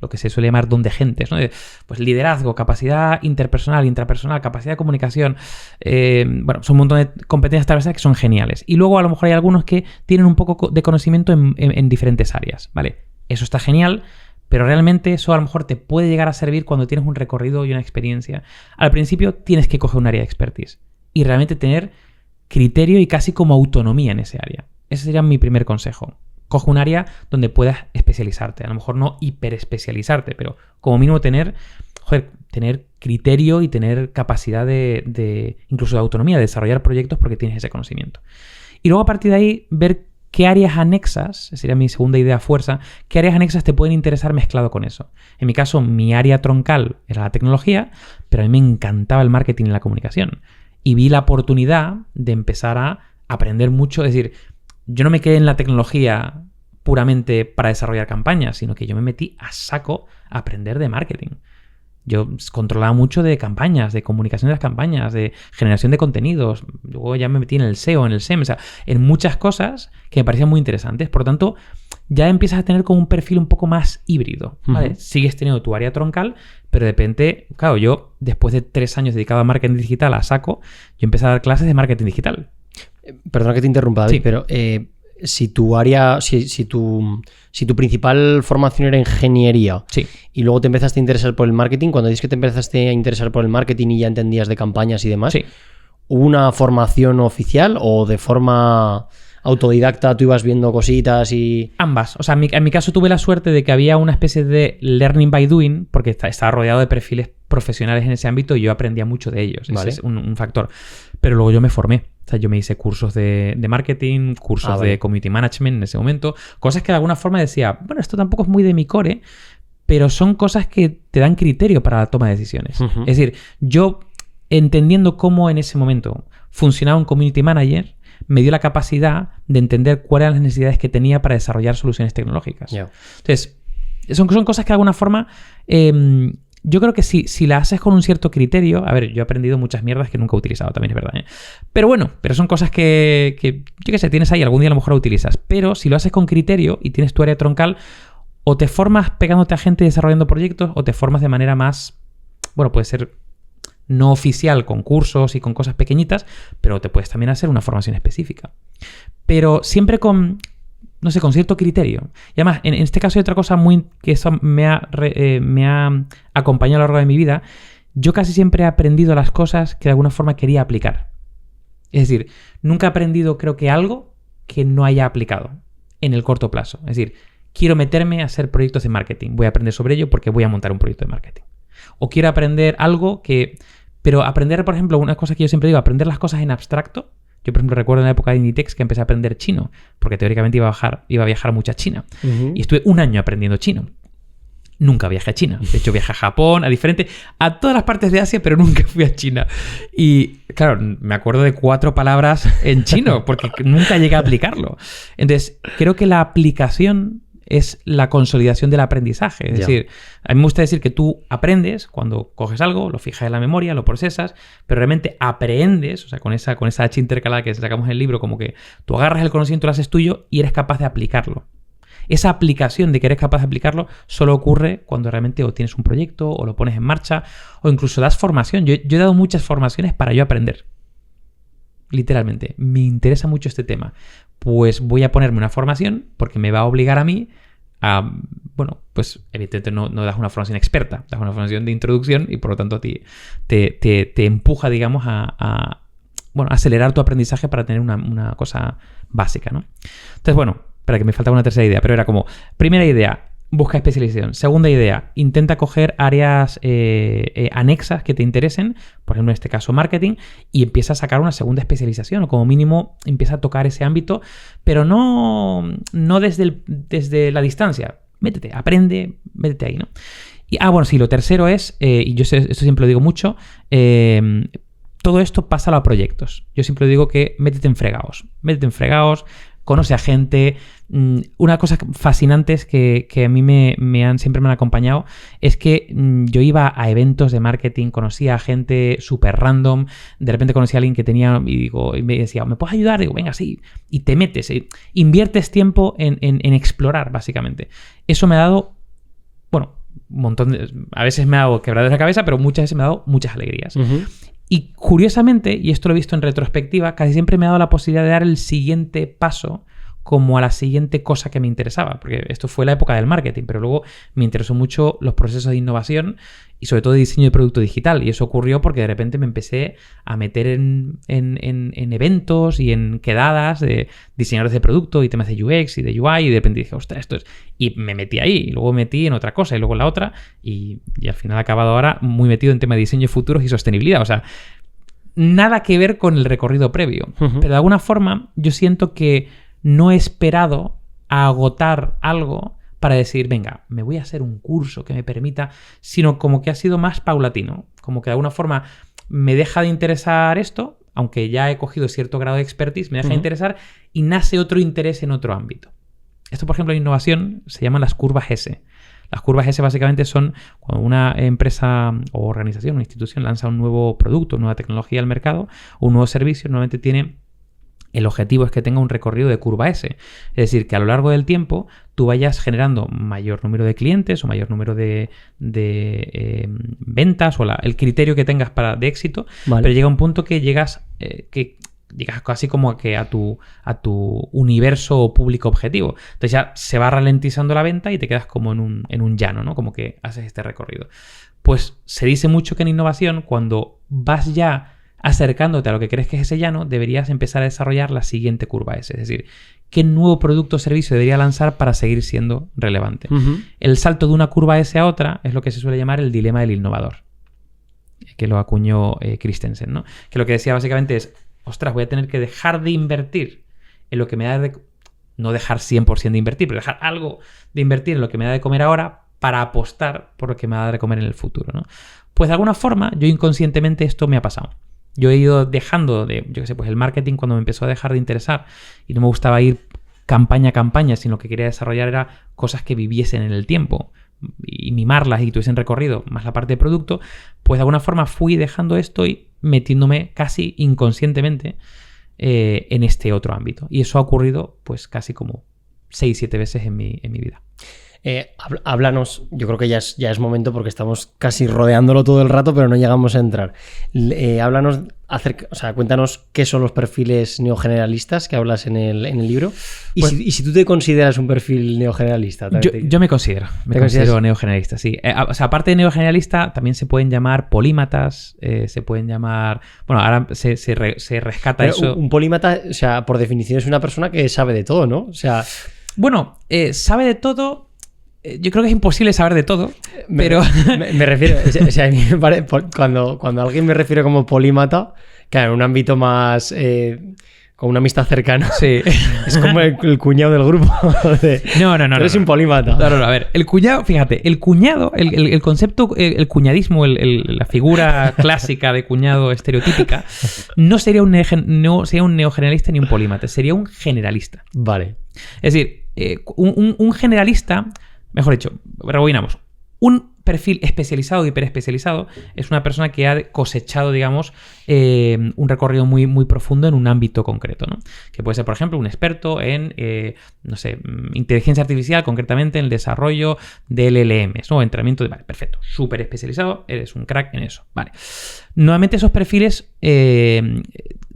S1: lo que se suele llamar don de gentes, ¿no? Pues liderazgo, capacidad interpersonal, intrapersonal, capacidad de comunicación. Bueno, son un montón de competencias transversales que son geniales. Y luego a lo mejor hay algunos que tienen un poco de conocimiento en diferentes áreas, ¿vale? Eso está genial, pero realmente eso a lo mejor te puede llegar a servir cuando tienes un recorrido y una experiencia. Al principio tienes que coger un área de expertise y realmente tener criterio y casi como autonomía en ese área. Ese sería mi primer consejo. Coge un área donde puedas especializarte. A lo mejor no hiperespecializarte, pero como mínimo tener criterio y tener capacidad incluso de autonomía, de desarrollar proyectos porque tienes ese conocimiento. Y luego a partir de ahí ver qué áreas anexas, sería mi segunda idea fuerza, qué áreas anexas te pueden interesar mezclado con eso. En mi caso, mi área troncal era la tecnología, pero a mí me encantaba el marketing y la comunicación. Y vi la oportunidad de empezar a aprender mucho, es decir, yo no me quedé en la tecnología puramente para desarrollar campañas, sino que yo me metí a saco a aprender de marketing. Yo controlaba mucho de campañas, de comunicación de las campañas, de generación de contenidos. Luego ya me metí en el SEO, en el SEM, o sea, en muchas cosas que me parecían muy interesantes. Por lo tanto, ya empiezas a tener como un perfil un poco más híbrido, ¿vale? Sigues teniendo tu área troncal, pero de repente, claro, yo después de 3 años dedicado a marketing digital a saco, yo empecé a dar clases de marketing digital.
S2: Perdona que te interrumpa, David, pero si tu área, si tu principal formación era ingeniería y luego te empezaste a interesar por el marketing, cuando dices que te empezaste a interesar por el marketing y ya entendías de campañas y demás, ¿hubo una formación oficial o de forma autodidacta tú ibas viendo cositas y...?
S1: Ambas. O sea, en mi caso tuve la suerte de que había una especie de learning by doing, porque estaba rodeado de perfiles profesionales en ese ámbito y yo aprendía mucho de ellos. Ese es un factor. Pero luego yo me formé. O sea, yo me hice cursos de marketing, cursos de community management en ese momento. Cosas que de alguna forma decía, bueno, esto tampoco es muy de mi core, pero son cosas que te dan criterio para la toma de decisiones. Es decir, yo entendiendo cómo en ese momento funcionaba un community manager, me dio la capacidad de entender cuáles eran las necesidades que tenía para desarrollar soluciones tecnológicas. Entonces, son cosas que de alguna forma... yo creo que si la haces con un cierto criterio... A ver, yo he aprendido muchas mierdas que nunca he utilizado, también es verdad, ¿eh? Pero bueno, son cosas que yo qué sé, tienes ahí, algún día a lo mejor la utilizas. Pero si lo haces con criterio y tienes tu área troncal, o te formas pegándote a gente desarrollando proyectos, o te formas de manera más... Bueno, puede ser no oficial con cursos y con cosas pequeñitas, pero te puedes también hacer una formación específica. Pero siempre con no sé, con cierto criterio. Y además, en este caso hay otra cosa muy que eso me ha acompañado a lo largo de mi vida. Yo casi siempre he aprendido las cosas que de alguna forma quería aplicar. Es decir, nunca he aprendido, creo que algo que no haya aplicado en el corto plazo. Es decir, quiero meterme a hacer proyectos de marketing. Voy a aprender sobre ello porque voy a montar un proyecto de marketing. O quiero aprender algo que... Pero aprender, por ejemplo, una cosa que yo siempre digo, aprender las cosas en abstracto. Yo, por ejemplo, recuerdo en la época de Inditex que empecé a aprender chino, porque teóricamente iba a viajar mucho a China. Y estuve un año aprendiendo chino. Nunca viajé a China. De hecho, viajé a Japón, a todas las partes de Asia, pero nunca fui a China. Y, claro, me acuerdo de 4 palabras en chino, porque nunca llegué a aplicarlo. Entonces, creo que la aplicación es la consolidación del aprendizaje. Es decir, a mí me gusta decir que tú aprendes cuando coges algo, lo fijas en la memoria, lo procesas, pero realmente aprendes, o sea, con esa H intercalada que sacamos en el libro, como que tú agarras el conocimiento, lo haces tuyo y eres capaz de aplicarlo. Esa aplicación de que eres capaz de aplicarlo solo ocurre cuando realmente o tienes un proyecto o lo pones en marcha o incluso das formación. Yo he dado muchas formaciones para yo aprender. Literalmente. Me interesa mucho este tema. Pues voy a ponerme una formación porque me va a obligar a mí a... Bueno, pues evidentemente no das una formación experta, das una formación de introducción y por lo tanto a ti te empuja, digamos, a acelerar tu aprendizaje para tener una cosa básica, ¿no? Entonces, bueno, espera que me faltaba una tercera idea, pero era como, primera idea, busca especialización. Segunda idea, intenta coger áreas anexas que te interesen, por ejemplo, en este caso marketing, y empieza a sacar una segunda especialización, o como mínimo empieza a tocar ese ámbito, pero no desde la distancia. Métete, aprende, métete ahí, ¿no? Y, bueno, sí, lo tercero es, y yo esto siempre lo digo mucho, todo esto pásalo a proyectos. Yo siempre digo que métete en fregados, conoce a gente. Una cosa fascinante es que a mí siempre me han acompañado es que yo iba a eventos de marketing, conocía a gente súper random, de repente conocí a alguien que tenía y me decía, ¿me puedes ayudar? Digo, venga, sí. Y te metes, inviertes tiempo en explorar, básicamente. Eso me ha dado, bueno, un montón a veces me ha dado quebraderos de cabeza, pero muchas veces me ha dado muchas alegrías. Y curiosamente, y esto lo he visto en retrospectiva, casi siempre me ha dado la posibilidad de dar el siguiente paso como a la siguiente cosa que me interesaba, porque esto fue la época del marketing, pero luego me interesó mucho los procesos de innovación y sobre todo de diseño de producto digital, y eso ocurrió porque de repente me empecé a meter en eventos y en quedadas de diseñadores de producto y temas de UX y de UI, y de repente dije, ostras, esto es... Y me metí ahí, y luego me metí en otra cosa, y luego en la otra, y al final he acabado ahora muy metido en tema de diseño de futuros y sostenibilidad, o sea, nada que ver con el recorrido previo, pero de alguna forma yo siento que no he esperado a agotar algo para decir, venga, me voy a hacer un curso que me permita, sino como que ha sido más paulatino, como que de alguna forma me deja de interesar esto, aunque ya he cogido cierto grado de expertise, me deja de interesar y nace otro interés en otro ámbito. Esto, por ejemplo, en innovación se llaman las curvas S. Las curvas S básicamente son cuando una empresa o organización o institución lanza un nuevo producto, una nueva tecnología al mercado o un nuevo servicio, normalmente tiene... El objetivo es que tenga un recorrido de curva S. Es decir, que a lo largo del tiempo tú vayas generando mayor número de clientes o mayor número de ventas o el criterio que tengas de éxito. Vale. Pero llega un punto que llegas casi como que a tu universo público objetivo. Entonces ya se va ralentizando la venta y te quedas como en un llano, ¿no? Como que haces este recorrido. Pues se dice mucho que en innovación, cuando vas ya acercándote a lo que crees que es ese llano, deberías empezar a desarrollar la siguiente curva S. Es decir, ¿qué nuevo producto o servicio debería lanzar para seguir siendo relevante? El salto de una curva S a otra es lo que se suele llamar el dilema del innovador, que lo acuñó Christensen, ¿no? Que lo que decía básicamente es, ostras, voy a tener que dejar de invertir en lo que me da no dejar 100% de invertir, pero dejar algo de invertir en lo que me da de comer ahora para apostar por lo que me va a dar de comer en el futuro, ¿no? Pues de alguna forma, yo inconscientemente esto me ha pasado. Yo he ido dejando pues el marketing cuando me empezó a dejar de interesar y no me gustaba ir campaña a campaña, sino lo que quería desarrollar era cosas que viviesen en el tiempo y mimarlas y tuviesen recorrido, más la parte de producto, pues de alguna forma fui dejando esto y metiéndome casi inconscientemente en este otro ámbito. Y eso ha ocurrido pues casi como 6-7 veces en mi vida.
S2: Háblanos, yo creo que ya es momento porque estamos casi rodeándolo todo el rato, pero no llegamos a entrar. Háblanos cuéntanos qué son los perfiles neogeneralistas que hablas en el libro. Y, pues, si tú te consideras un perfil neogeneralista.
S1: Yo me considero neogeneralista, sí. Aparte de neogeneralista, también se pueden llamar polímatas, se pueden llamar... Bueno, ahora se rescata pero eso.
S2: Un polímata, o sea, por definición es una persona que sabe de todo, ¿no? O sea...
S1: Bueno, sabe de todo... Yo creo que es imposible saber de todo, pero...
S2: Me refiero... O sea, cuando alguien me refiere como polímata, claro, en un ámbito más... con una amistad cercana.
S1: Sí.
S2: Es como el cuñado del grupo.
S1: No.
S2: Eres un polímata.
S1: No, a ver, el cuñado, fíjate, el cuñado, el concepto, el cuñadismo, la figura clásica de cuñado estereotípica, no sería un neogeneralista ni un polímata, sería un generalista.
S2: Vale.
S1: Es decir, un generalista... Mejor dicho, rebobinamos. Un perfil especializado o hiperespecializado es una persona que ha cosechado, digamos, un recorrido muy, muy profundo en un ámbito concreto, ¿no? Que puede ser, por ejemplo, un experto en, inteligencia artificial, concretamente en el desarrollo de LLMs, ¿no? Entrenamiento de... Vale, perfecto. Súper especializado, eres un crack en eso. Vale. Nuevamente esos perfiles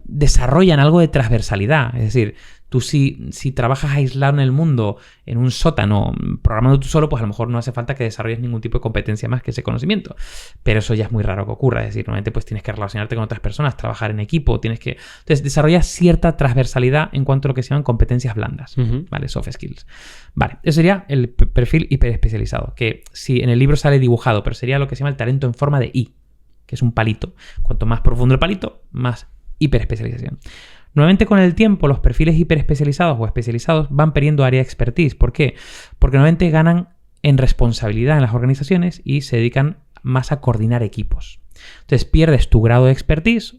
S1: desarrollan algo de transversalidad, es decir... Tú si trabajas aislado en el mundo, en un sótano, programando tú solo, pues a lo mejor no hace falta que desarrolles ningún tipo de competencia más que ese conocimiento. Pero eso ya es muy raro que ocurra. Es decir, normalmente pues tienes que relacionarte con otras personas, trabajar en equipo, Entonces desarrollas cierta transversalidad en cuanto a lo que se llaman competencias blandas, ¿vale? Soft skills. Vale, eso sería el perfil hiperespecializado, que sí, en el libro sale dibujado, pero sería lo que se llama el talento en forma de I, que es un palito. Cuanto más profundo el palito, más hiperespecialización. Nuevamente con el tiempo los perfiles hiperespecializados o especializados van perdiendo área de expertise. ¿Por qué? Porque nuevamente ganan en responsabilidad en las organizaciones y se dedican más a coordinar equipos. Entonces pierdes tu grado de expertise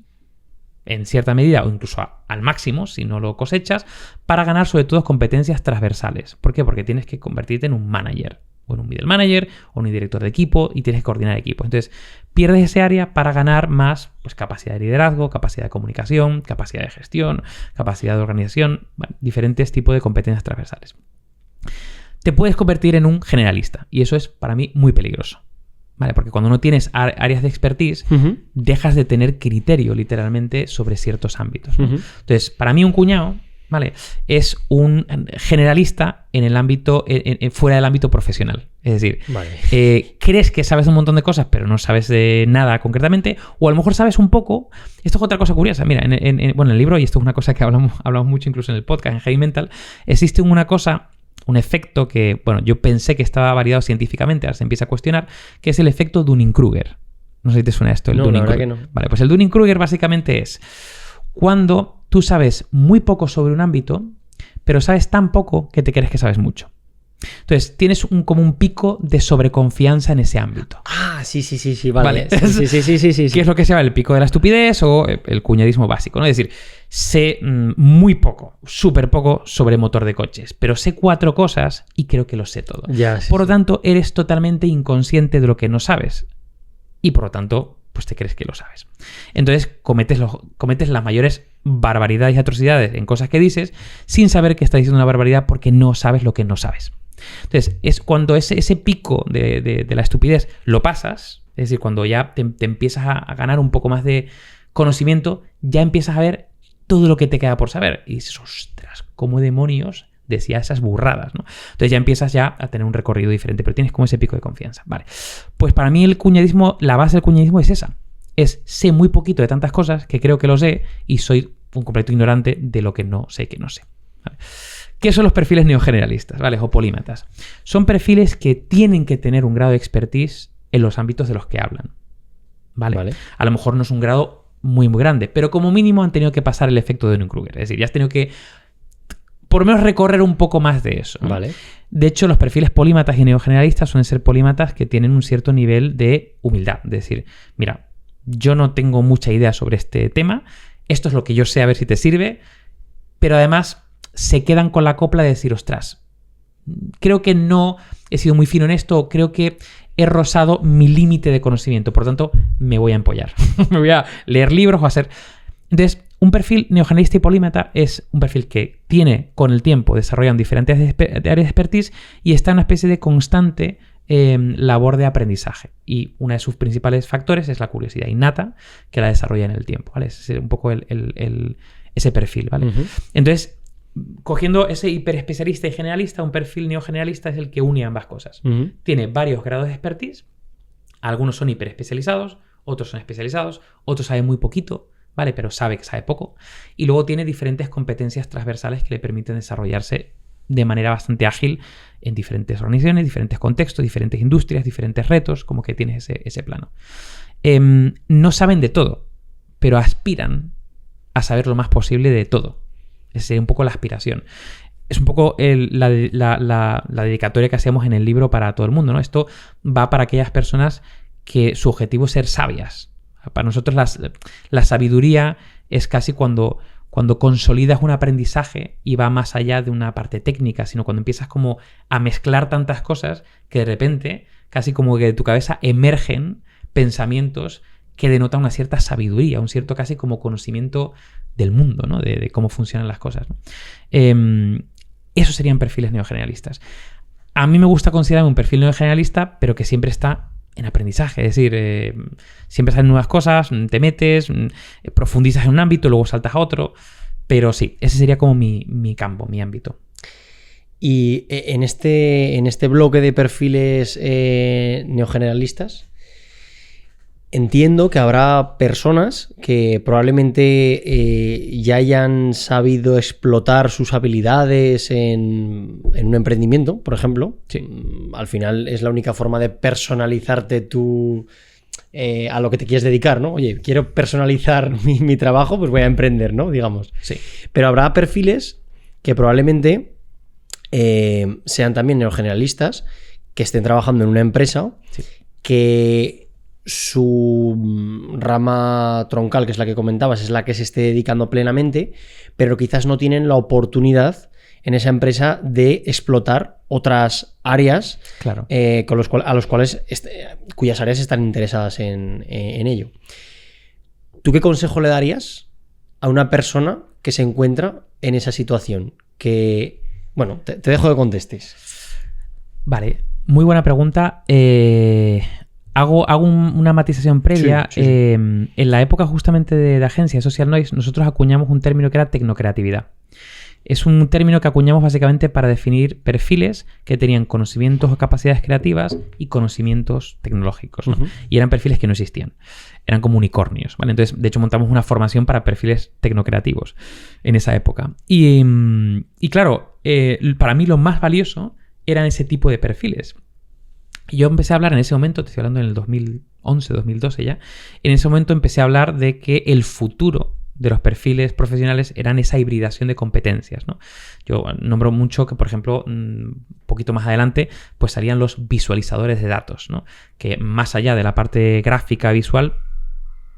S1: en cierta medida o incluso al máximo si no lo cosechas para ganar sobre todo competencias transversales. ¿Por qué? Porque tienes que convertirte en un manager. O en un middle manager, o un director de equipo, y tienes que coordinar equipos. Entonces, pierdes ese área para ganar más pues, capacidad de liderazgo, capacidad de comunicación, capacidad de gestión, capacidad de organización, bueno, diferentes tipos de competencias transversales. Te puedes convertir en un generalista, y eso es para mí muy peligroso. ¿Vale? Porque cuando no tienes áreas de expertise, dejas de tener criterio, literalmente, sobre ciertos ámbitos, ¿no? Entonces, para mí un cuñado... ¿Vale? Es un generalista en el ámbito, fuera del ámbito profesional. Es decir, vale. Crees que sabes un montón de cosas, pero no sabes de nada concretamente, o a lo mejor sabes un poco. Esto es otra cosa curiosa. Mira, en el libro, y esto es una cosa que hablamos mucho incluso en el podcast, en Heavy Mental, existe un efecto que, bueno, yo pensé que estaba validado científicamente, ahora se empieza a cuestionar, que es el efecto Dunning-Kruger. No sé si te suena esto, el Dunning-Kruger.
S2: La verdad que no.
S1: Vale, pues el Dunning-Kruger básicamente es cuando tú sabes muy poco sobre un ámbito, pero sabes tan poco que te crees que sabes mucho. Entonces, tienes como un pico de sobreconfianza en ese ámbito.
S2: Ah, sí, vale. Sí.
S1: ¿Qué es lo que se llama el pico de la estupidez o el cuñadismo básico, ¿no? Es decir, sé muy poco, súper poco sobre motor de coches, pero sé 4 cosas y creo que lo sé todo. Por lo tanto, eres totalmente inconsciente de lo que no sabes. Y por lo tanto, pues te crees que lo sabes. Entonces, cometes las mayores barbaridades y atrocidades en cosas que dices sin saber que estás diciendo una barbaridad porque no sabes lo que no sabes. Entonces, es cuando ese pico de la estupidez lo pasas, es decir, cuando ya te empiezas a ganar un poco más de conocimiento, ya empiezas a ver todo lo que te queda por saber. Y dices, ostras, ¿cómo demonios decía esas burradas, ¿no? Entonces ya empiezas ya a tener un recorrido diferente, pero tienes como ese pico de confianza. Vale. Pues para mí el cuñadismo, la base del cuñadismo es esa. Sé muy poquito de tantas cosas que creo que lo sé y soy un completo ignorante de lo que no sé que no sé. ¿Vale? ¿Qué son los perfiles neogeneralistas, ¿vale? O polímatas? Son perfiles que tienen que tener un grado de expertise en los ámbitos de los que hablan. ¿Vale? A lo mejor no es un grado muy, muy grande, pero como mínimo han tenido que pasar el efecto de Dunning-Kruger. Es decir, ya has tenido que por lo menos recorrer un poco más de eso, ¿no?
S2: Vale.
S1: De hecho, los perfiles polímatas y neogeneralistas suelen ser polímatas que tienen un cierto nivel de humildad. Es decir, mira, yo no tengo mucha idea sobre este tema, esto es lo que yo sé, a ver si te sirve, pero además se quedan con la copla de decir, ostras, creo que no he sido muy fino en esto, creo que he rozado mi límite de conocimiento, por tanto, me voy a empollar. Me voy a leer libros o a hacer... Entonces, Un perfil neogeneralista y polímata es un perfil que tiene, con el tiempo, desarrollando diferentes áreas de expertise y está en una especie de constante labor de aprendizaje. Y uno de sus principales factores es la curiosidad innata, que la desarrolla en el tiempo, ¿vale? Ese es un poco ese perfil, ¿vale?
S2: Uh-huh.
S1: Entonces, cogiendo ese hiperespecialista y generalista, un perfil neogeneralista es el que une ambas cosas.
S2: Uh-huh.
S1: Tiene varios grados de expertise, algunos son hiperespecializados, otros son especializados, otros saben muy poquito, ¿vale? Pero sabe que sabe poco. Y luego tiene diferentes competencias transversales que le permiten desarrollarse de manera bastante ágil en diferentes organizaciones, diferentes contextos, diferentes industrias, diferentes retos, como que tienes ese plano. No saben de todo, pero aspiran a saber lo más posible de todo. Esa sería un poco la aspiración. Es un poco la dedicatoria que hacíamos en el libro para todo el mundo, ¿no? Esto va para aquellas personas que su objetivo es ser sabias. Para nosotros la sabiduría es casi cuando consolidas un aprendizaje y va más allá de una parte técnica, sino cuando empiezas como a mezclar tantas cosas que de repente casi como que de tu cabeza emergen pensamientos que denotan una cierta sabiduría, un cierto casi como conocimiento del mundo, ¿no? De cómo funcionan las cosas, ¿no? Esos serían perfiles neogeneralistas. A mí me gusta considerar un perfil neogeneralista, pero que siempre está en aprendizaje, es decir, siempre salen nuevas cosas, te metes, profundizas en un ámbito, luego saltas a otro, pero sí, ese sería como mi campo, mi ámbito.
S2: Y en este bloque de perfiles neogeneralistas, entiendo que habrá personas que probablemente ya hayan sabido explotar sus habilidades en un emprendimiento, por ejemplo.
S1: Sí.
S2: Al final es la única forma de personalizarte tú a lo que te quieres dedicar, ¿no? Oye, quiero personalizar mi trabajo, pues voy a emprender, ¿no? Digamos.
S1: Sí.
S2: Pero habrá perfiles que probablemente sean también neogeneralistas, que estén trabajando en una empresa, sí, que su rama troncal, que es la que comentabas, es la que se esté dedicando plenamente, pero quizás no tienen la oportunidad en esa empresa de explotar otras áreas, claro, cuyas áreas están interesadas en ello. ¿Tú qué consejo le darías a una persona que se encuentra en esa situación? Que, bueno, te dejo que contestes.
S1: Vale, muy buena pregunta. Hago una matización previa. Sí. En la época justamente de agencia Social Noise, nosotros acuñamos un término que era tecnocreatividad. Es un término que acuñamos básicamente para definir perfiles que tenían conocimientos o capacidades creativas y conocimientos tecnológicos, ¿no? Uh-huh. Y eran perfiles que no existían. Eran como unicornios, ¿vale? Entonces, de hecho, montamos una formación para perfiles tecnocreativos en esa época. Y claro, para mí lo más valioso eran ese tipo de perfiles. Yo empecé a hablar en ese momento, te estoy hablando en el 2011, 2012 ya, en ese momento empecé a hablar de que el futuro de los perfiles profesionales eran esa hibridación de competencias, ¿no? Yo nombro mucho que, por ejemplo, un poquito más adelante, pues salían los visualizadores de datos, ¿no? Que más allá de la parte gráfica visual,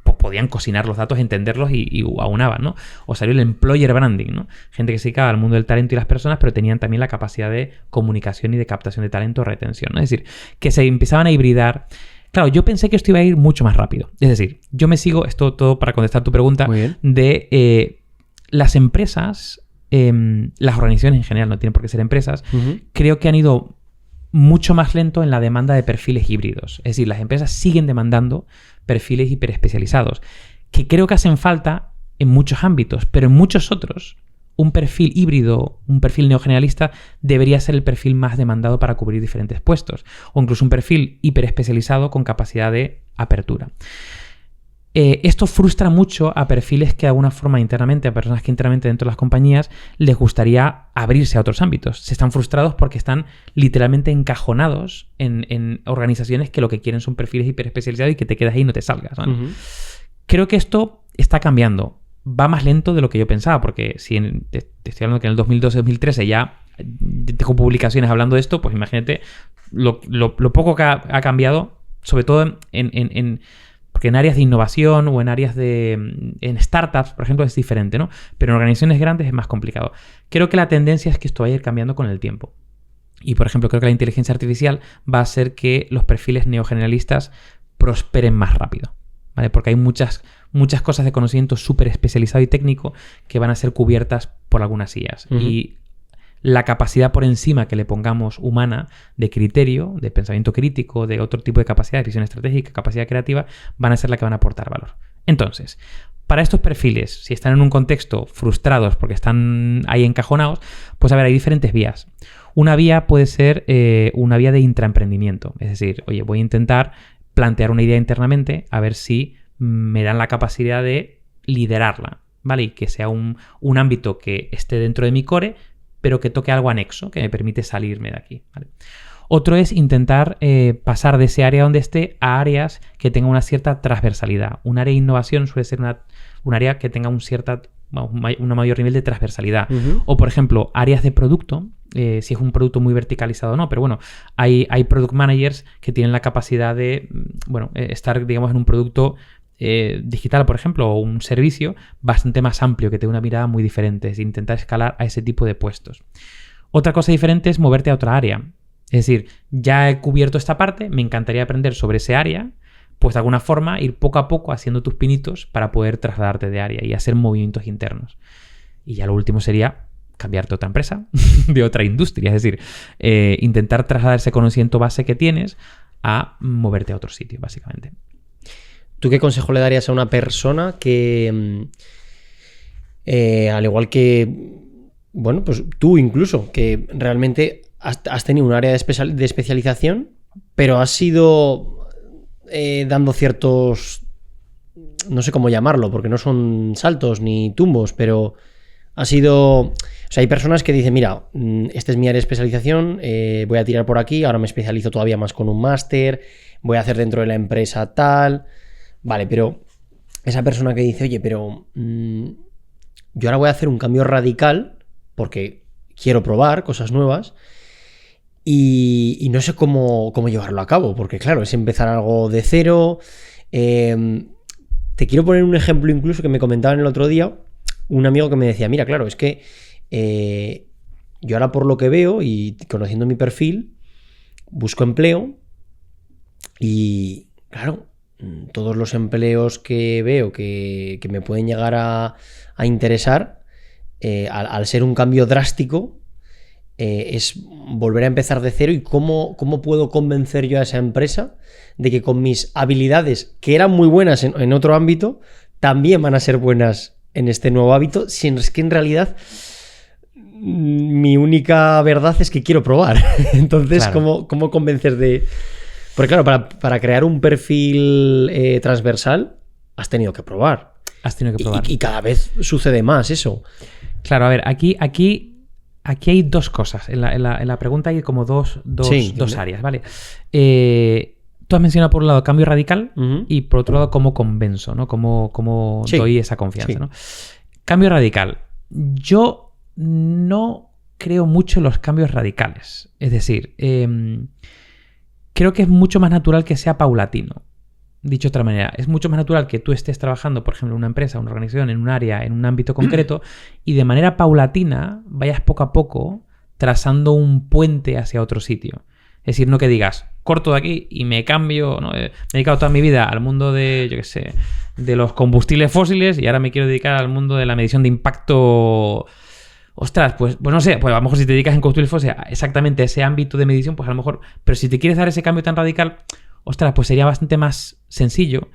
S1: pues podían cocinar los datos, entenderlos y aunaban, ¿no? O salió el employer branding, ¿no? Gente que se dedicaba al mundo del talento y las personas, pero tenían también la capacidad de comunicación y de captación de talento o retención, ¿no? Es decir, que se empezaban a hibridar. Claro, yo pensé que esto iba a ir mucho más rápido. Es decir, yo me sigo, esto todo para contestar tu pregunta, de las empresas, las organizaciones en general, no tienen por qué ser empresas, uh-huh, creo que han ido mucho más lento en la demanda de perfiles híbridos. Es decir, las empresas siguen demandando perfiles hiperespecializados, que creo que hacen falta en muchos ámbitos, pero en muchos otros un perfil híbrido, un perfil neogeneralista debería ser el perfil más demandado para cubrir diferentes puestos, o incluso un perfil hiperespecializado con capacidad de apertura. Esto frustra mucho a perfiles que de alguna forma internamente, a personas que internamente dentro de las compañías les gustaría abrirse a otros ámbitos. Se están frustrados porque están literalmente encajonados en organizaciones que lo que quieren son perfiles hiperespecializados y que te quedas ahí y no te salgas, ¿vale? Uh-huh. Creo que esto está cambiando. Va más lento de lo que yo pensaba, porque si te estoy hablando que en el 2012-2013 ya tengo publicaciones hablando de esto, pues imagínate lo poco que ha cambiado, sobre todo porque en áreas de innovación o en áreas en startups, por ejemplo, es diferente, ¿no? Pero en organizaciones grandes es más complicado. Creo que la tendencia es que esto vaya a ir cambiando con el tiempo. Y, por ejemplo, creo que la inteligencia artificial va a hacer que los perfiles neogeneralistas prosperen más rápido, ¿vale? Porque hay muchas cosas de conocimiento súper especializado y técnico que van a ser cubiertas por algunas IAs. Y la capacidad por encima que le pongamos humana de criterio, de pensamiento crítico, de otro tipo de capacidad, de visión estratégica, capacidad creativa, van a ser la que van a aportar valor. Entonces, para estos perfiles, si están en un contexto frustrados porque están ahí encajonados, pues a ver, hay diferentes vías. Una vía puede ser una vía de intraemprendimiento. Es decir, oye, voy a intentar plantear una idea internamente a ver si me dan la capacidad de liderarla, ¿vale? Y que sea un ámbito que esté dentro de mi core, pero que toque algo anexo, que me permite salirme de aquí, ¿vale? Otro es intentar pasar de ese área donde esté a áreas que tengan una cierta transversalidad. Un área de innovación suele ser un área que tenga un mayor nivel de transversalidad. O, por ejemplo, áreas de producto, si es un producto muy verticalizado o no, pero bueno, hay product managers que tienen la capacidad de, estar, digamos, en un producto digital, por ejemplo, o un servicio bastante más amplio, que tenga una mirada muy diferente, es intentar escalar a ese tipo de puestos. Otra cosa diferente es moverte a otra área. Es decir, ya he cubierto esta parte, me encantaría aprender sobre ese área, pues de alguna forma ir poco a poco haciendo tus pinitos para poder trasladarte de área y hacer movimientos internos. Y ya lo último sería cambiarte a otra empresa, de otra industria, es decir, intentar trasladar ese conocimiento base que tienes a moverte a otro sitio, básicamente.
S2: ¿Tú qué consejo le darías a una persona que, al igual que, bueno, pues tú incluso, que realmente has tenido un área de especialización, pero has ido dando ciertos, no sé cómo llamarlo, porque no son saltos ni tumbos, pero ha sido... O sea, hay personas que dicen, mira, esta es mi área de especialización, voy a tirar por aquí, ahora me especializo todavía más con un máster, voy a hacer dentro de la empresa tal... Vale, pero esa persona que dice, oye, pero yo ahora voy a hacer un cambio radical porque quiero probar cosas nuevas y no sé cómo llevarlo a cabo, porque claro, es empezar algo de cero. Te quiero poner un ejemplo incluso que me comentaban el otro día, un amigo que me decía, mira, claro, es que yo ahora por lo que veo y conociendo mi perfil, busco empleo y claro, todos los empleos que veo que me pueden llegar a interesar, al ser un cambio drástico, es volver a empezar de cero y cómo puedo convencer yo a esa empresa de que con mis habilidades, que eran muy buenas en otro ámbito, también van a ser buenas en este nuevo hábito, si es que en realidad mi única verdad es que quiero probar. Entonces, claro. ¿Cómo convencer de...? Porque claro, para crear un perfil transversal has tenido que probar.
S1: Has tenido que probar.
S2: Y cada vez sucede más eso.
S1: Claro, a ver, aquí hay dos cosas. En la pregunta hay como dos áreas, ¿vale? Tú has mencionado por un lado cambio radical y por otro lado cómo convenzo, ¿no? Cómo doy esa confianza, ¿no? Cambio radical. Yo no creo mucho en los cambios radicales. Es decir, creo que es mucho más natural que sea paulatino. Dicho de otra manera, es mucho más natural que tú estés trabajando, por ejemplo, en una empresa, una organización, en un área, en un ámbito concreto, y de manera paulatina vayas poco a poco trazando un puente hacia otro sitio. Es decir, no que digas, corto de aquí y me cambio, ¿no? Me he dedicado toda mi vida al mundo de, yo qué sé, de los combustibles fósiles y ahora me quiero dedicar al mundo de la medición de impacto. Ostras, pues no sé, pues a lo mejor si te dedicas en combustibles fósiles exactamente a ese ámbito de medición, pues a lo mejor, pero si te quieres dar ese cambio tan radical, ostras, pues sería bastante más sencillo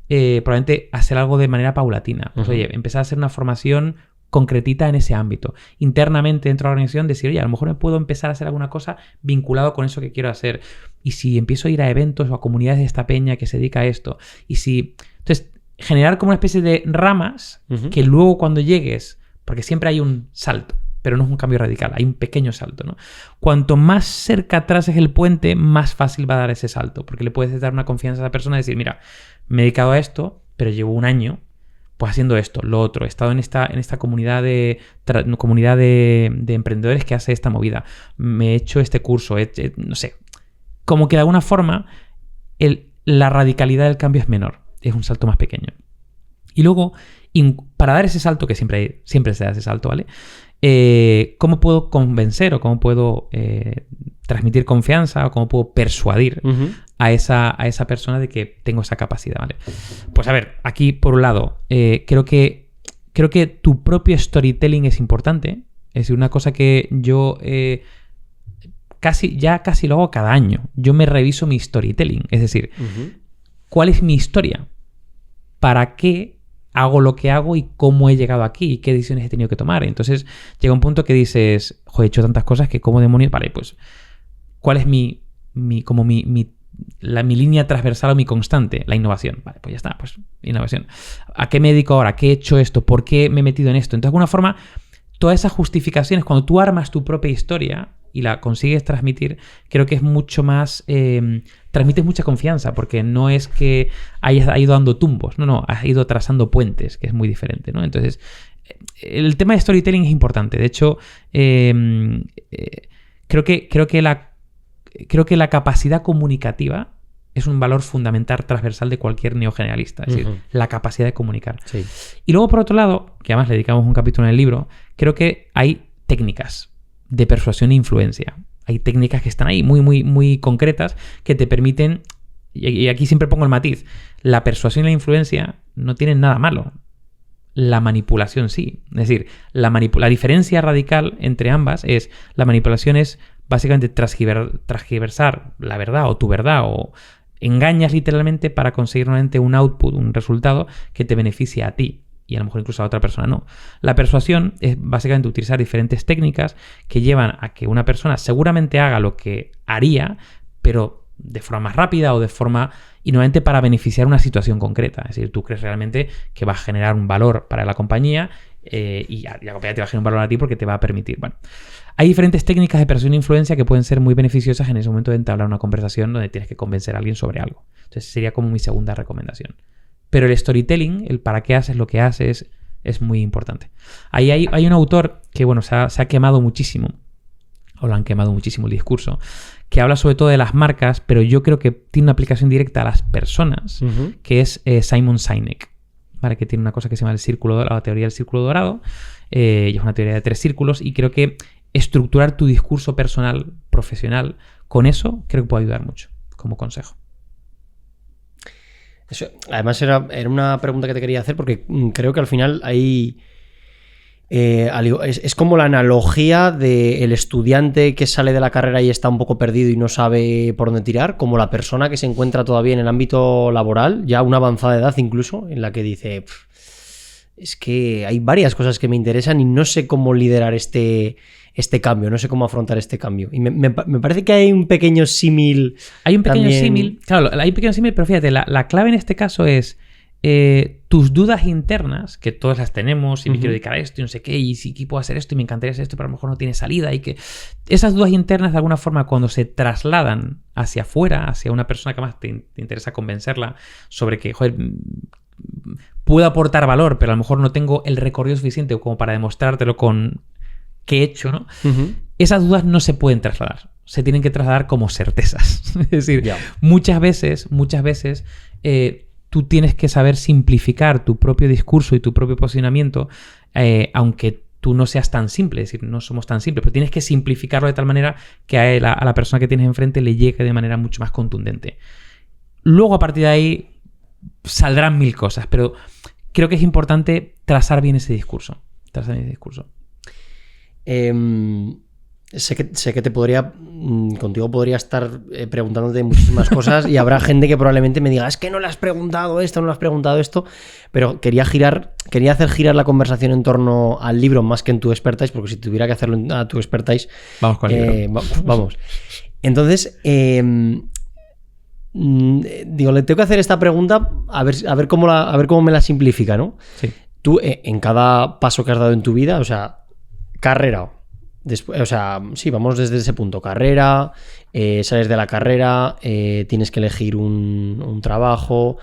S1: probablemente hacer algo de manera paulatina. Pues oye, empezar a hacer una formación concretita en ese ámbito. Internamente dentro de la organización decir, oye, a lo mejor me puedo empezar a hacer alguna cosa vinculado con eso que quiero hacer. Y si empiezo a ir a eventos o a comunidades de esta peña que se dedica a esto, y si... Entonces, generar como una especie de ramas que luego cuando llegues, porque siempre hay un salto, pero no es un cambio radical, hay un pequeño salto, ¿no? Cuanto más cerca traces el puente, más fácil va a dar ese salto, porque le puedes dar una confianza a esa persona y decir, mira, me he dedicado a esto, pero llevo un año pues haciendo esto, lo otro, he estado en esta comunidad de emprendedores que hace esta movida, me he hecho este curso, no sé, como que de alguna forma la radicalidad del cambio es menor, es un salto más pequeño. Y luego, para dar ese salto, que siempre se da ese salto, ¿vale? ¿Cómo puedo convencer o cómo puedo transmitir confianza o cómo puedo persuadir a esa persona de que tengo esa capacidad, ¿vale? Pues a ver, aquí por un lado, creo que tu propio storytelling es importante. Es decir, una cosa que yo casi lo hago cada año. Yo me reviso mi storytelling. Es decir, ¿cuál es mi historia? ¿Para qué hago lo que hago y cómo he llegado aquí? ¿Y qué decisiones he tenido que tomar? Entonces llega un punto que dices, joder, he hecho tantas cosas que cómo demonios... Vale, pues, ¿cuál es mi línea transversal o mi constante? La innovación. Vale, pues ya está, pues innovación. ¿A qué me dedico ahora? ¿Qué he hecho esto? ¿Por qué me he metido en esto? Entonces, de alguna forma, todas esas justificaciones, cuando tú armas tu propia historia y la consigues transmitir, creo que es mucho más... transmites mucha confianza, porque no es que hayas ido dando tumbos, no, has ido trazando puentes, que es muy diferente, ¿no? Entonces, el tema de storytelling es importante. De hecho, creo que la capacidad comunicativa es un valor fundamental transversal de cualquier neogeneralista, es decir, la capacidad de comunicar.
S2: Sí.
S1: Y luego, por otro lado, que además le dedicamos un capítulo en el libro, creo que hay técnicas de persuasión e influencia. Hay técnicas que están ahí muy, muy, muy concretas que te permiten, y aquí siempre pongo el matiz, la persuasión y la influencia no tienen nada malo. La manipulación sí. Es decir, la diferencia radical entre ambas es, la manipulación es básicamente transgiversar la verdad o tu verdad, o engañas literalmente para conseguir nuevamente un output, un resultado que te beneficie a ti y a lo mejor incluso a otra persona no. La persuasión es básicamente utilizar diferentes técnicas que llevan a que una persona seguramente haga lo que haría, pero de forma más rápida o de forma... y nuevamente para beneficiar una situación concreta. Es decir, tú crees realmente que va a generar un valor para la compañía y la compañía te va a generar un valor a ti porque te va a permitir. Bueno, hay diferentes técnicas de persuasión e influencia que pueden ser muy beneficiosas en ese momento de entablar una conversación donde tienes que convencer a alguien sobre algo. Entonces sería como mi segunda recomendación. Pero el storytelling, el para qué haces lo que haces, es muy importante. Ahí hay un autor que, bueno, se ha quemado muchísimo, o lo han quemado muchísimo el discurso, que habla sobre todo de las marcas, pero yo creo que tiene una aplicación directa a las personas, que es Simon Sinek, ¿vale? Que tiene una cosa que se llama la teoría del círculo dorado, y es una teoría de 3 círculos, y creo que estructurar tu discurso personal, profesional, con eso creo que puede ayudar mucho, como consejo.
S2: Eso, además era una pregunta que te quería hacer porque creo que al final hay... es como la analogía del estudiante que sale de la carrera y está un poco perdido y no sabe por dónde tirar, como la persona que se encuentra todavía en el ámbito laboral, ya una avanzada edad incluso, en la que dice, es que hay varias cosas que me interesan y no sé cómo liderar este cambio, no sé cómo afrontar este cambio. Y me parece que hay un pequeño símil.
S1: Hay un pequeño símil, claro, hay un pequeño símil, pero fíjate, la clave en este caso es tus dudas internas, que todas las tenemos, y me quiero dedicar a esto y no sé qué, y si puedo hacer esto y me encantaría hacer esto, pero a lo mejor no tiene salida, y que esas dudas internas de alguna forma cuando se trasladan hacia afuera, hacia una persona que más te interesa convencerla sobre que, joder, puedo aportar valor, pero a lo mejor no tengo el recorrido suficiente como para demostrártelo con qué he hecho, ¿no? Esas dudas no se pueden trasladar, se tienen que trasladar como certezas. Es decir, muchas veces tú tienes que saber simplificar tu propio discurso y tu propio posicionamiento, aunque tú no seas tan simple, es decir, no somos tan simples, pero tienes que simplificarlo de tal manera que a la persona que tienes enfrente le llegue de manera mucho más contundente. Luego, a partir de ahí, saldrán 1000 cosas, pero creo que es importante trazar bien ese discurso. Sé
S2: que te podría, contigo podría estar preguntándote muchísimas cosas y habrá gente que probablemente me diga, es que no le has preguntado esto, no le has preguntado esto, pero quería hacer girar la conversación en torno al libro más que en tu expertise, porque si tuviera que hacerlo a tu expertise,
S1: vamos con el libro.
S2: Vamos. Entonces, digo, le tengo que hacer esta pregunta a ver cómo me la simplifica, ¿no?
S1: Sí.
S2: Tú, en cada paso que has dado en tu vida, o sea, carrera, después, o sea, sí, vamos desde ese punto, carrera, sales de la carrera, tienes que elegir un trabajo,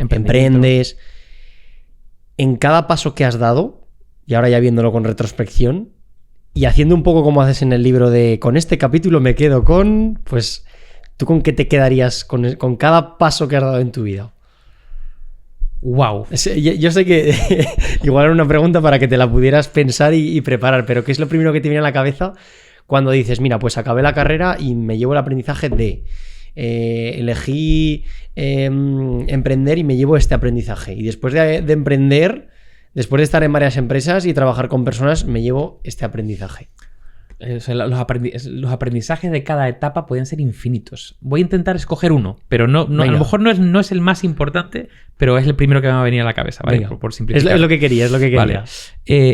S2: emprendes. En cada paso que has dado, y ahora ya viéndolo con retrospección, y haciendo un poco como haces en el libro de, con este capítulo me quedo con, pues, ¿tú con qué te quedarías con cada paso que has dado en tu vida?
S1: Wow.
S2: Yo sé que igual era una pregunta para que te la pudieras pensar y preparar, pero ¿qué es lo primero que te viene a la cabeza cuando dices, mira, pues acabé la carrera y me llevo el aprendizaje de... elegí emprender y me llevo este aprendizaje. Y después de emprender, después de estar en varias empresas y trabajar con personas, me llevo este aprendizaje.
S1: O sea, los aprendizajes de cada etapa pueden ser infinitos. Voy a intentar escoger uno, pero no, a lo mejor no es el más importante, pero es el primero que me va a venir a la cabeza, ¿vale? Por simplificar.
S2: Es lo que quería, Vale.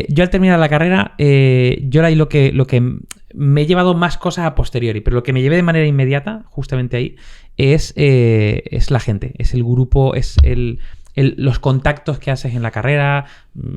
S1: Yo al terminar la carrera, yo ahí lo que me he llevado más cosas a posteriori, pero lo que me llevé de manera inmediata, justamente ahí, es la gente, es el grupo, es los contactos que haces en la carrera,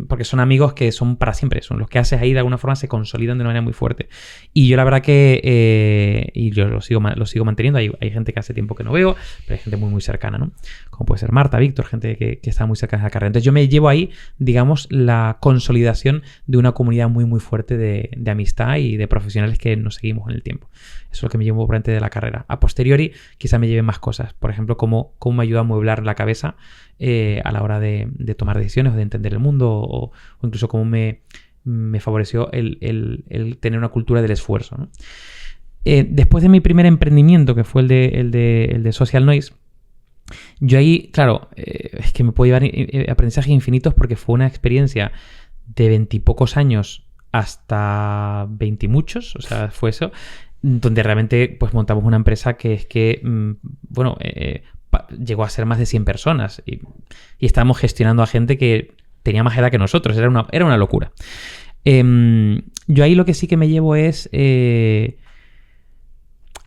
S1: porque son amigos que son para siempre, son los que haces ahí de alguna forma se consolidan de una manera muy fuerte. Y yo la verdad que, y yo lo sigo manteniendo, hay gente que hace tiempo que no veo, pero hay gente muy muy cercana, ¿no? Como puede ser Marta, Víctor, gente que está muy cercana de la carrera. Entonces yo me llevo ahí, digamos, la consolidación de una comunidad muy muy fuerte de amistad y de profesionales que nos seguimos en el tiempo. Eso es lo que me llevo por antes de la carrera. A posteriori quizá me lleve más cosas, por ejemplo, cómo me ayuda a amueblar la cabeza a la hora de tomar decisiones o de entender el mundo, o incluso cómo me favoreció el tener una cultura del esfuerzo, ¿no? Después de mi primer emprendimiento, que fue el de Social Noise, yo ahí, claro, es que me puedo llevar aprendizajes infinitos porque fue una experiencia de 20 y pocos años hasta 20 y muchos, o sea, fue eso, donde realmente pues montamos una empresa que es que, llegó a ser más de 100 personas y estábamos gestionando a gente que tenía más edad que nosotros, era una locura. Yo ahí lo que sí que me llevo es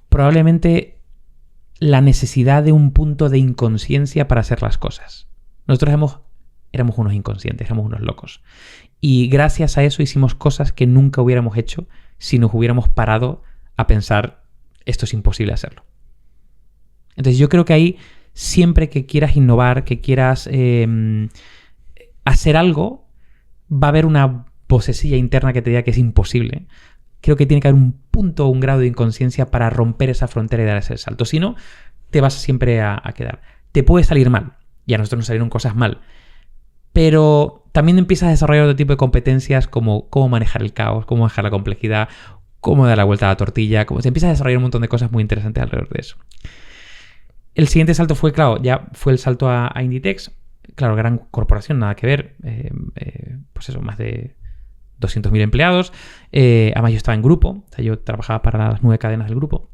S1: probablemente la necesidad de un punto de inconsciencia para hacer las cosas. Nosotros éramos unos inconscientes, éramos unos locos. Y gracias a eso hicimos cosas que nunca hubiéramos hecho si nos hubiéramos parado a pensar, esto es imposible hacerlo. Entonces yo creo que ahí, siempre que quieras innovar, que quieras hacer algo, va a haber una vocecilla interna que te diga que es imposible. Creo que tiene que haber un punto, un grado de inconsciencia para romper esa frontera y dar ese salto. Si no, te vas siempre a quedar. Te puede salir mal, y a nosotros nos salieron cosas mal, pero también empiezas a desarrollar otro tipo de competencias como cómo manejar el caos, cómo manejar la complejidad, cómo dar la vuelta a la tortilla, se empieza a desarrollar un montón de cosas muy interesantes alrededor de eso. El siguiente salto fue, claro, ya fue el salto a Inditex. Claro, gran corporación, nada que ver. Pues eso, más de 200.000 empleados. Además yo estaba en grupo, o sea, yo trabajaba para las 9 cadenas del grupo.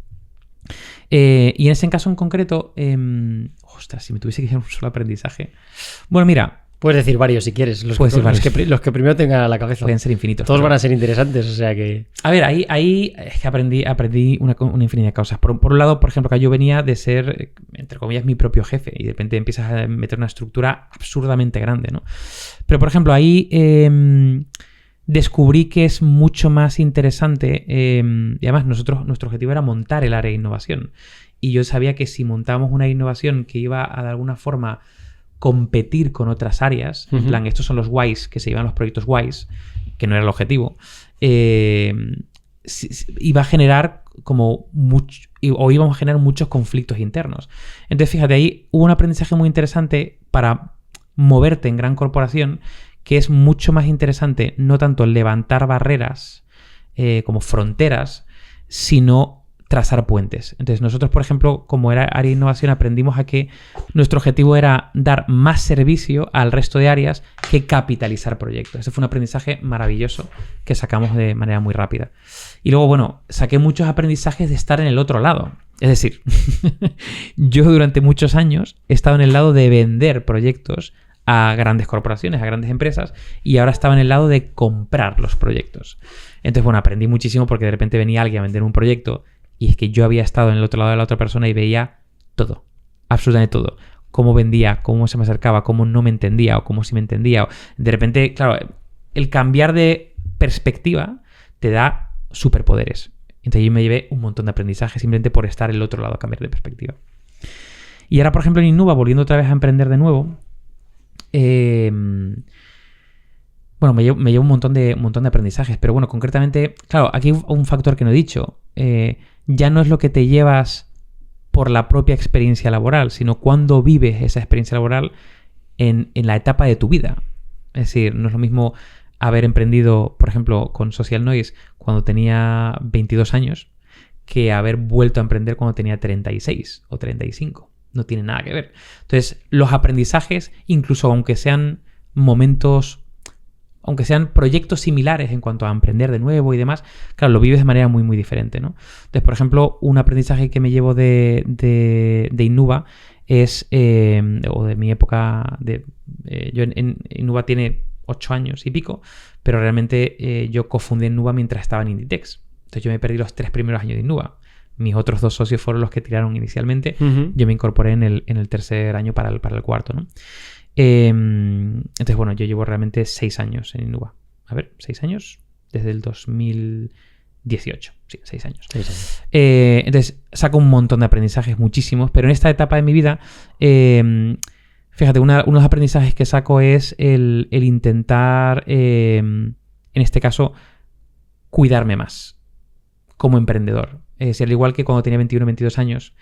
S1: Y en ese caso en concreto, ostras, si me tuviese que hacer un solo aprendizaje. Bueno, mira.
S2: Puedes decir varios si quieres. Los que primero tengan a la cabeza.
S1: Pueden ser infinitos.
S2: Todos van a ser interesantes, o sea que...
S1: A ver, ahí es que aprendí una infinidad de cosas. Por un lado, por ejemplo, que yo venía de ser, entre comillas, mi propio jefe. Y de repente empiezas a meter una estructura absurdamente grande, ¿no? Pero, por ejemplo, ahí descubrí que es mucho más interesante. Y además, nuestro objetivo era montar el área de innovación. Y yo sabía que si montábamos una innovación que iba a, de alguna forma, competir con otras áreas, en plan, estos son los WISE, que se llaman los proyectos WISE, que no era el objetivo, iba a generar íbamos a generar muchos conflictos internos. Entonces, fíjate, ahí hubo un aprendizaje muy interesante para moverte en gran corporación, que es mucho más interesante no tanto levantar barreras como fronteras, sino trazar puentes. Entonces nosotros, por ejemplo, como era área de innovación, aprendimos a que nuestro objetivo era dar más servicio al resto de áreas que capitalizar proyectos. Ese fue un aprendizaje maravilloso que sacamos de manera muy rápida. Y luego, bueno, saqué muchos aprendizajes de estar en el otro lado. Es decir, yo durante muchos años he estado en el lado de vender proyectos a grandes corporaciones, a grandes empresas, y ahora estaba en el lado de comprar los proyectos. Entonces, bueno, aprendí muchísimo porque de repente venía alguien a vender un proyecto y es que yo había estado en el otro lado de la otra persona y veía todo, absolutamente todo. Cómo vendía, cómo se me acercaba, cómo no me entendía o cómo sí me entendía. De repente, claro, el cambiar de perspectiva te da superpoderes. Entonces yo me llevé un montón de aprendizaje simplemente por estar en el otro lado, cambiar de perspectiva. Y ahora, por ejemplo, en Innuba, volviendo otra vez a emprender de nuevo, bueno, me llevo un montón de aprendizajes. Pero bueno, concretamente, claro, aquí hay un factor que no he dicho. Ya no es lo que te llevas por la propia experiencia laboral, sino cuando vives esa experiencia laboral en la etapa de tu vida. Es decir, no es lo mismo haber emprendido, por ejemplo, con Social Noise cuando tenía 22 años que haber vuelto a emprender cuando tenía 36 o 35. No tiene nada que ver. Entonces, los aprendizajes, incluso aunque sean momentos, aunque sean proyectos similares en cuanto a emprender de nuevo y demás, claro, lo vives de manera muy, muy diferente, ¿no? Entonces, por ejemplo, un aprendizaje que me llevo de Innuba es, o de mi época, yo en Innuba tiene 8 años y pico, pero realmente yo cofundé Innuba mientras estaba en Inditex. Entonces yo me perdí los 3 primeros años de Innuba. Mis otros 2 socios fueron los que tiraron inicialmente. Yo me incorporé en el tercer año para el cuarto, ¿no? Entonces, bueno, yo llevo realmente 6 años en Innuba. A ver, 6 años desde el 2018. Sí, 6 años. 6 años. Entonces, saco un montón de aprendizajes, muchísimos, pero en esta etapa de mi vida, fíjate, uno de los aprendizajes que saco es el intentar, en este caso, cuidarme más como emprendedor. Es decir, al igual que cuando tenía 21 o 22 años,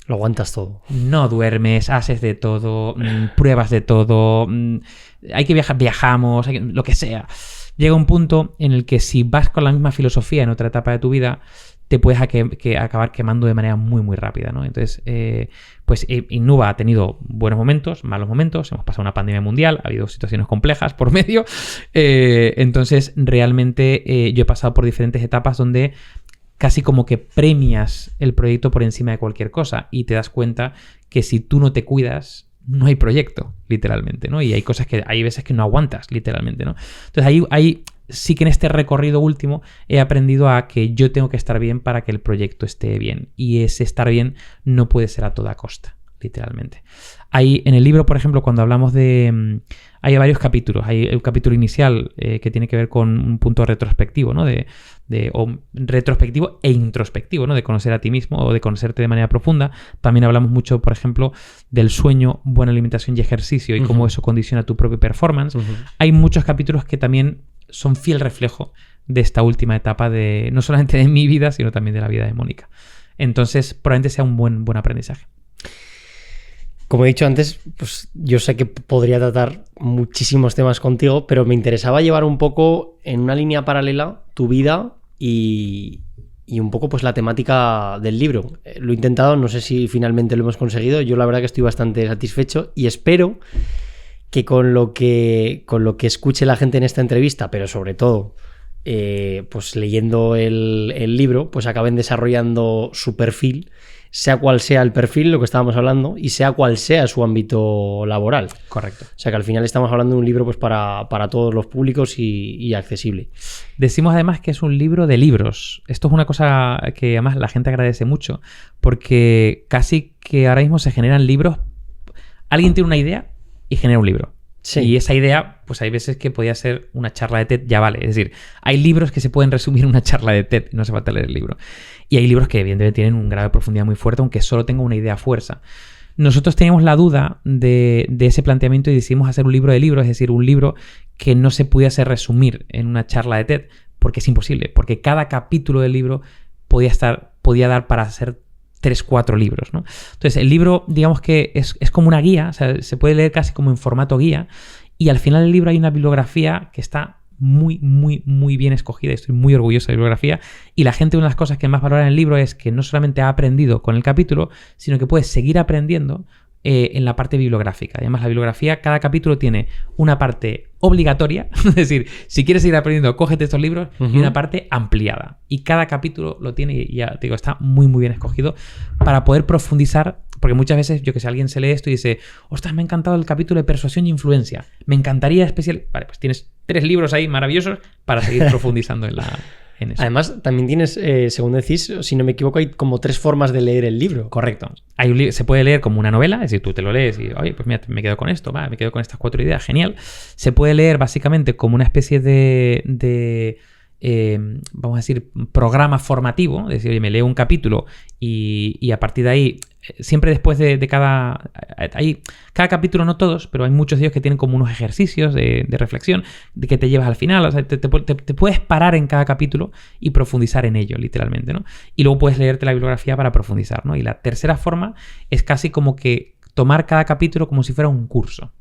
S2: lo aguantas todo.
S1: No duermes, haces de todo, pruebas de todo, hay que viajar, viajamos, lo que sea. Llega un punto en el que si vas con la misma filosofía en otra etapa de tu vida, te puedes acabar quemando de manera muy, muy rápida, ¿no? Entonces, pues Innuba ha tenido buenos momentos, malos momentos, hemos pasado una pandemia mundial, ha habido situaciones complejas por medio. Entonces, realmente yo he pasado por diferentes etapas donde casi como que premias el proyecto por encima de cualquier cosa y te das cuenta que si tú no te cuidas, no hay proyecto, literalmente, ¿no? Y hay cosas que hay veces que no aguantas, literalmente, ¿no? Entonces ahí sí que en este recorrido último he aprendido a que yo tengo que estar bien para que el proyecto esté bien. Y ese estar bien no puede ser a toda costa, literalmente. Hay, en el libro, por ejemplo, cuando hablamos de... Hay varios capítulos. Hay un capítulo inicial que tiene que ver con un punto retrospectivo, ¿no? O retrospectivo e introspectivo, ¿no? De conocer a ti mismo o de conocerte de manera profunda. También hablamos mucho, por ejemplo, del sueño, buena alimentación y ejercicio y cómo eso condiciona tu propia performance. Hay muchos capítulos que también son fiel reflejo de esta última etapa de no solamente de mi vida, sino también de la vida de Mónica. Entonces, probablemente sea un buen aprendizaje.
S2: Como he dicho antes, pues yo sé que podría tratar muchísimos temas contigo, pero me interesaba llevar un poco en una línea paralela tu vida y un poco pues la temática del libro. Lo he intentado, no sé si finalmente lo hemos conseguido. Yo la verdad que estoy bastante satisfecho y espero que con lo que escuche la gente en esta entrevista, pero sobre todo pues leyendo el libro, pues acaben desarrollando su perfil, sea cual sea el perfil, lo que estábamos hablando, y sea cual sea su ámbito laboral.
S1: Correcto.
S2: O sea que al final estamos hablando de un libro pues para todos los públicos y accesible.
S1: Decimos además que es un libro de libros. Esto es una cosa que además la gente agradece mucho, porque casi que ahora mismo se generan libros. Alguien tiene una idea y genera un libro. Sí. Y esa idea, pues hay veces que podía ser una charla de TED, ya vale. Es decir, hay libros que se pueden resumir en una charla de TED, no hace falta leer el libro. Y hay libros que evidentemente tienen un grado de profundidad muy fuerte, aunque solo tenga una idea fuerza. Nosotros teníamos la duda de ese planteamiento y decidimos hacer un libro de libros, es decir, un libro que no se pudiese resumir en una charla de TED, porque es imposible, porque cada capítulo del libro podía dar para hacer 3-4 libros, ¿no? Entonces, el libro, digamos que es como una guía, o sea, se puede leer casi como en formato guía, y al final del libro hay una bibliografía que está muy, muy, muy bien escogida. Estoy muy orgulloso de la bibliografía, y la gente, una de las cosas que más valora en el libro es que no solamente ha aprendido con el capítulo, sino que puede seguir aprendiendo en la parte bibliográfica. Además, la bibliografía, cada capítulo tiene una parte obligatoria, es decir, si quieres seguir aprendiendo, cógete estos libros, y una parte ampliada. Y cada capítulo lo tiene, y ya te digo, está muy, muy bien escogido para poder profundizar, porque muchas veces, yo que sé, alguien se lee esto y dice, ostras, me ha encantado el capítulo de persuasión y influencia, me encantaría especial... Vale, pues tienes 3 libros ahí maravillosos para seguir profundizando en eso.
S2: Además, también tienes, según decís, si no me equivoco, hay como 3 formas de leer el libro.
S1: Correcto. Se puede leer como una novela, es decir, tú te lo lees y, oye, pues mira, me quedo con esto, me quedo con estas 4 ideas, genial. Se puede leer básicamente como una especie de vamos a decir, programa formativo, es decir, oye, me leo un capítulo y a partir de ahí, siempre después de cada capítulo, no todos, pero hay muchos de ellos que tienen como unos ejercicios de reflexión de que te llevas al final. O sea, te puedes parar en cada capítulo y profundizar en ello, literalmente, ¿no? Y luego puedes leerte la bibliografía para profundizar, ¿no? Y la tercera forma es casi como que tomar cada capítulo como si fuera un curso.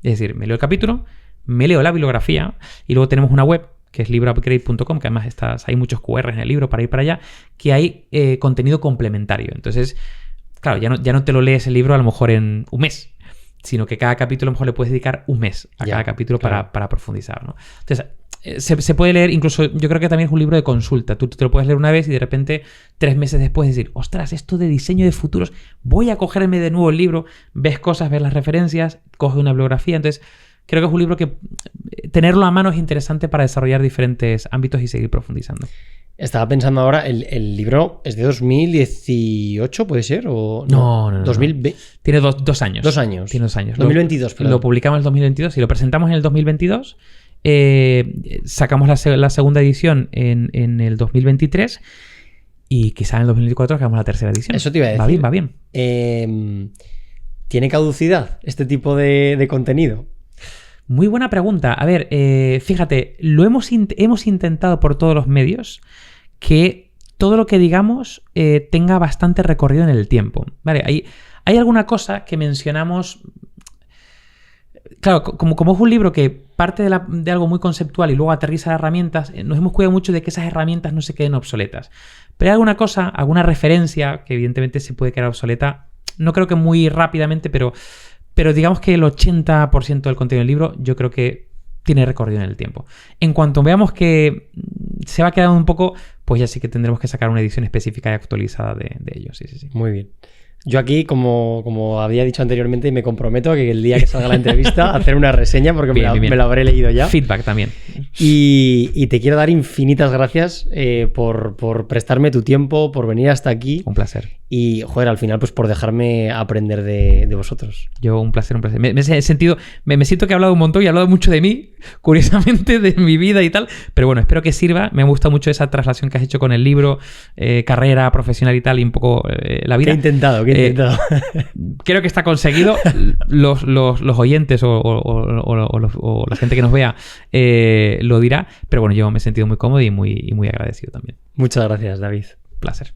S1: Es decir, me leo el capítulo, me leo la bibliografía y luego tenemos una web que es libroupgrade.com, que además hay muchos QR en el libro para ir para allá, que hay contenido complementario. Entonces, claro, ya no te lo lees el libro a lo mejor en un mes, sino que cada capítulo a lo mejor le puedes dedicar un mes a cada capítulo para profundizar, ¿no? Entonces, se puede leer, incluso yo creo que también es un libro de consulta. Tú te lo puedes leer una vez y de repente 3 meses después decir, ostras, esto de diseño de futuros, voy a cogerme de nuevo el libro, ves cosas, ves las referencias, coges una bibliografía. Entonces, creo que es un libro que tenerlo a mano es interesante para desarrollar diferentes ámbitos y seguir profundizando.
S2: Estaba pensando ahora, el libro es de 2018, ¿puede ser? ¿O
S1: no.
S2: 2020.
S1: Tiene 2 años.
S2: 2 años.
S1: Tiene 2 años.
S2: 2022, perdón.
S1: Lo publicamos en el 2022 y lo presentamos en el 2022. Sacamos la segunda edición en el 2023 y quizá en el 2024 hagamos la tercera edición.
S2: Eso te iba a decir.
S1: Va bien.
S2: ¿Tiene caducidad este tipo de contenido?
S1: Muy buena pregunta. A ver, fíjate, hemos intentado por todos los medios que todo lo que digamos tenga bastante recorrido en el tiempo. Vale, hay alguna cosa que mencionamos. Claro, como es un libro que parte de algo muy conceptual y luego aterriza las herramientas, nos hemos cuidado mucho de que esas herramientas no se queden obsoletas. Pero hay alguna cosa, alguna referencia que evidentemente se puede quedar obsoleta, no creo que muy rápidamente, pero digamos que el 80% del contenido del libro yo creo que tiene recorrido en el tiempo. En cuanto veamos que se va quedando un poco, pues ya sí que tendremos que sacar una edición específica y actualizada de ello. Sí.
S2: Muy bien. Yo aquí, como había dicho anteriormente, me comprometo a que el día que salga la entrevista hacer una reseña porque
S1: bien.
S2: Me la habré leído ya.
S1: Feedback también.
S2: Y te quiero dar infinitas gracias por prestarme tu tiempo, por venir hasta aquí.
S1: Un placer.
S2: Y, joder, al final, pues por dejarme aprender de vosotros.
S1: Yo, un placer. Me siento que he hablado un montón y he hablado mucho de mí, curiosamente, de mi vida y tal. Pero bueno, espero que sirva. Me gusta mucho esa traslación que has hecho con el libro, carrera profesional y tal, y un poco la vida.
S2: ¿Qué he intentado?
S1: Creo que está conseguido. Los oyentes o la gente que nos vea lo dirá. Pero bueno, yo me he sentido muy cómodo y muy agradecido también.
S2: Muchas gracias, David.
S1: Placer.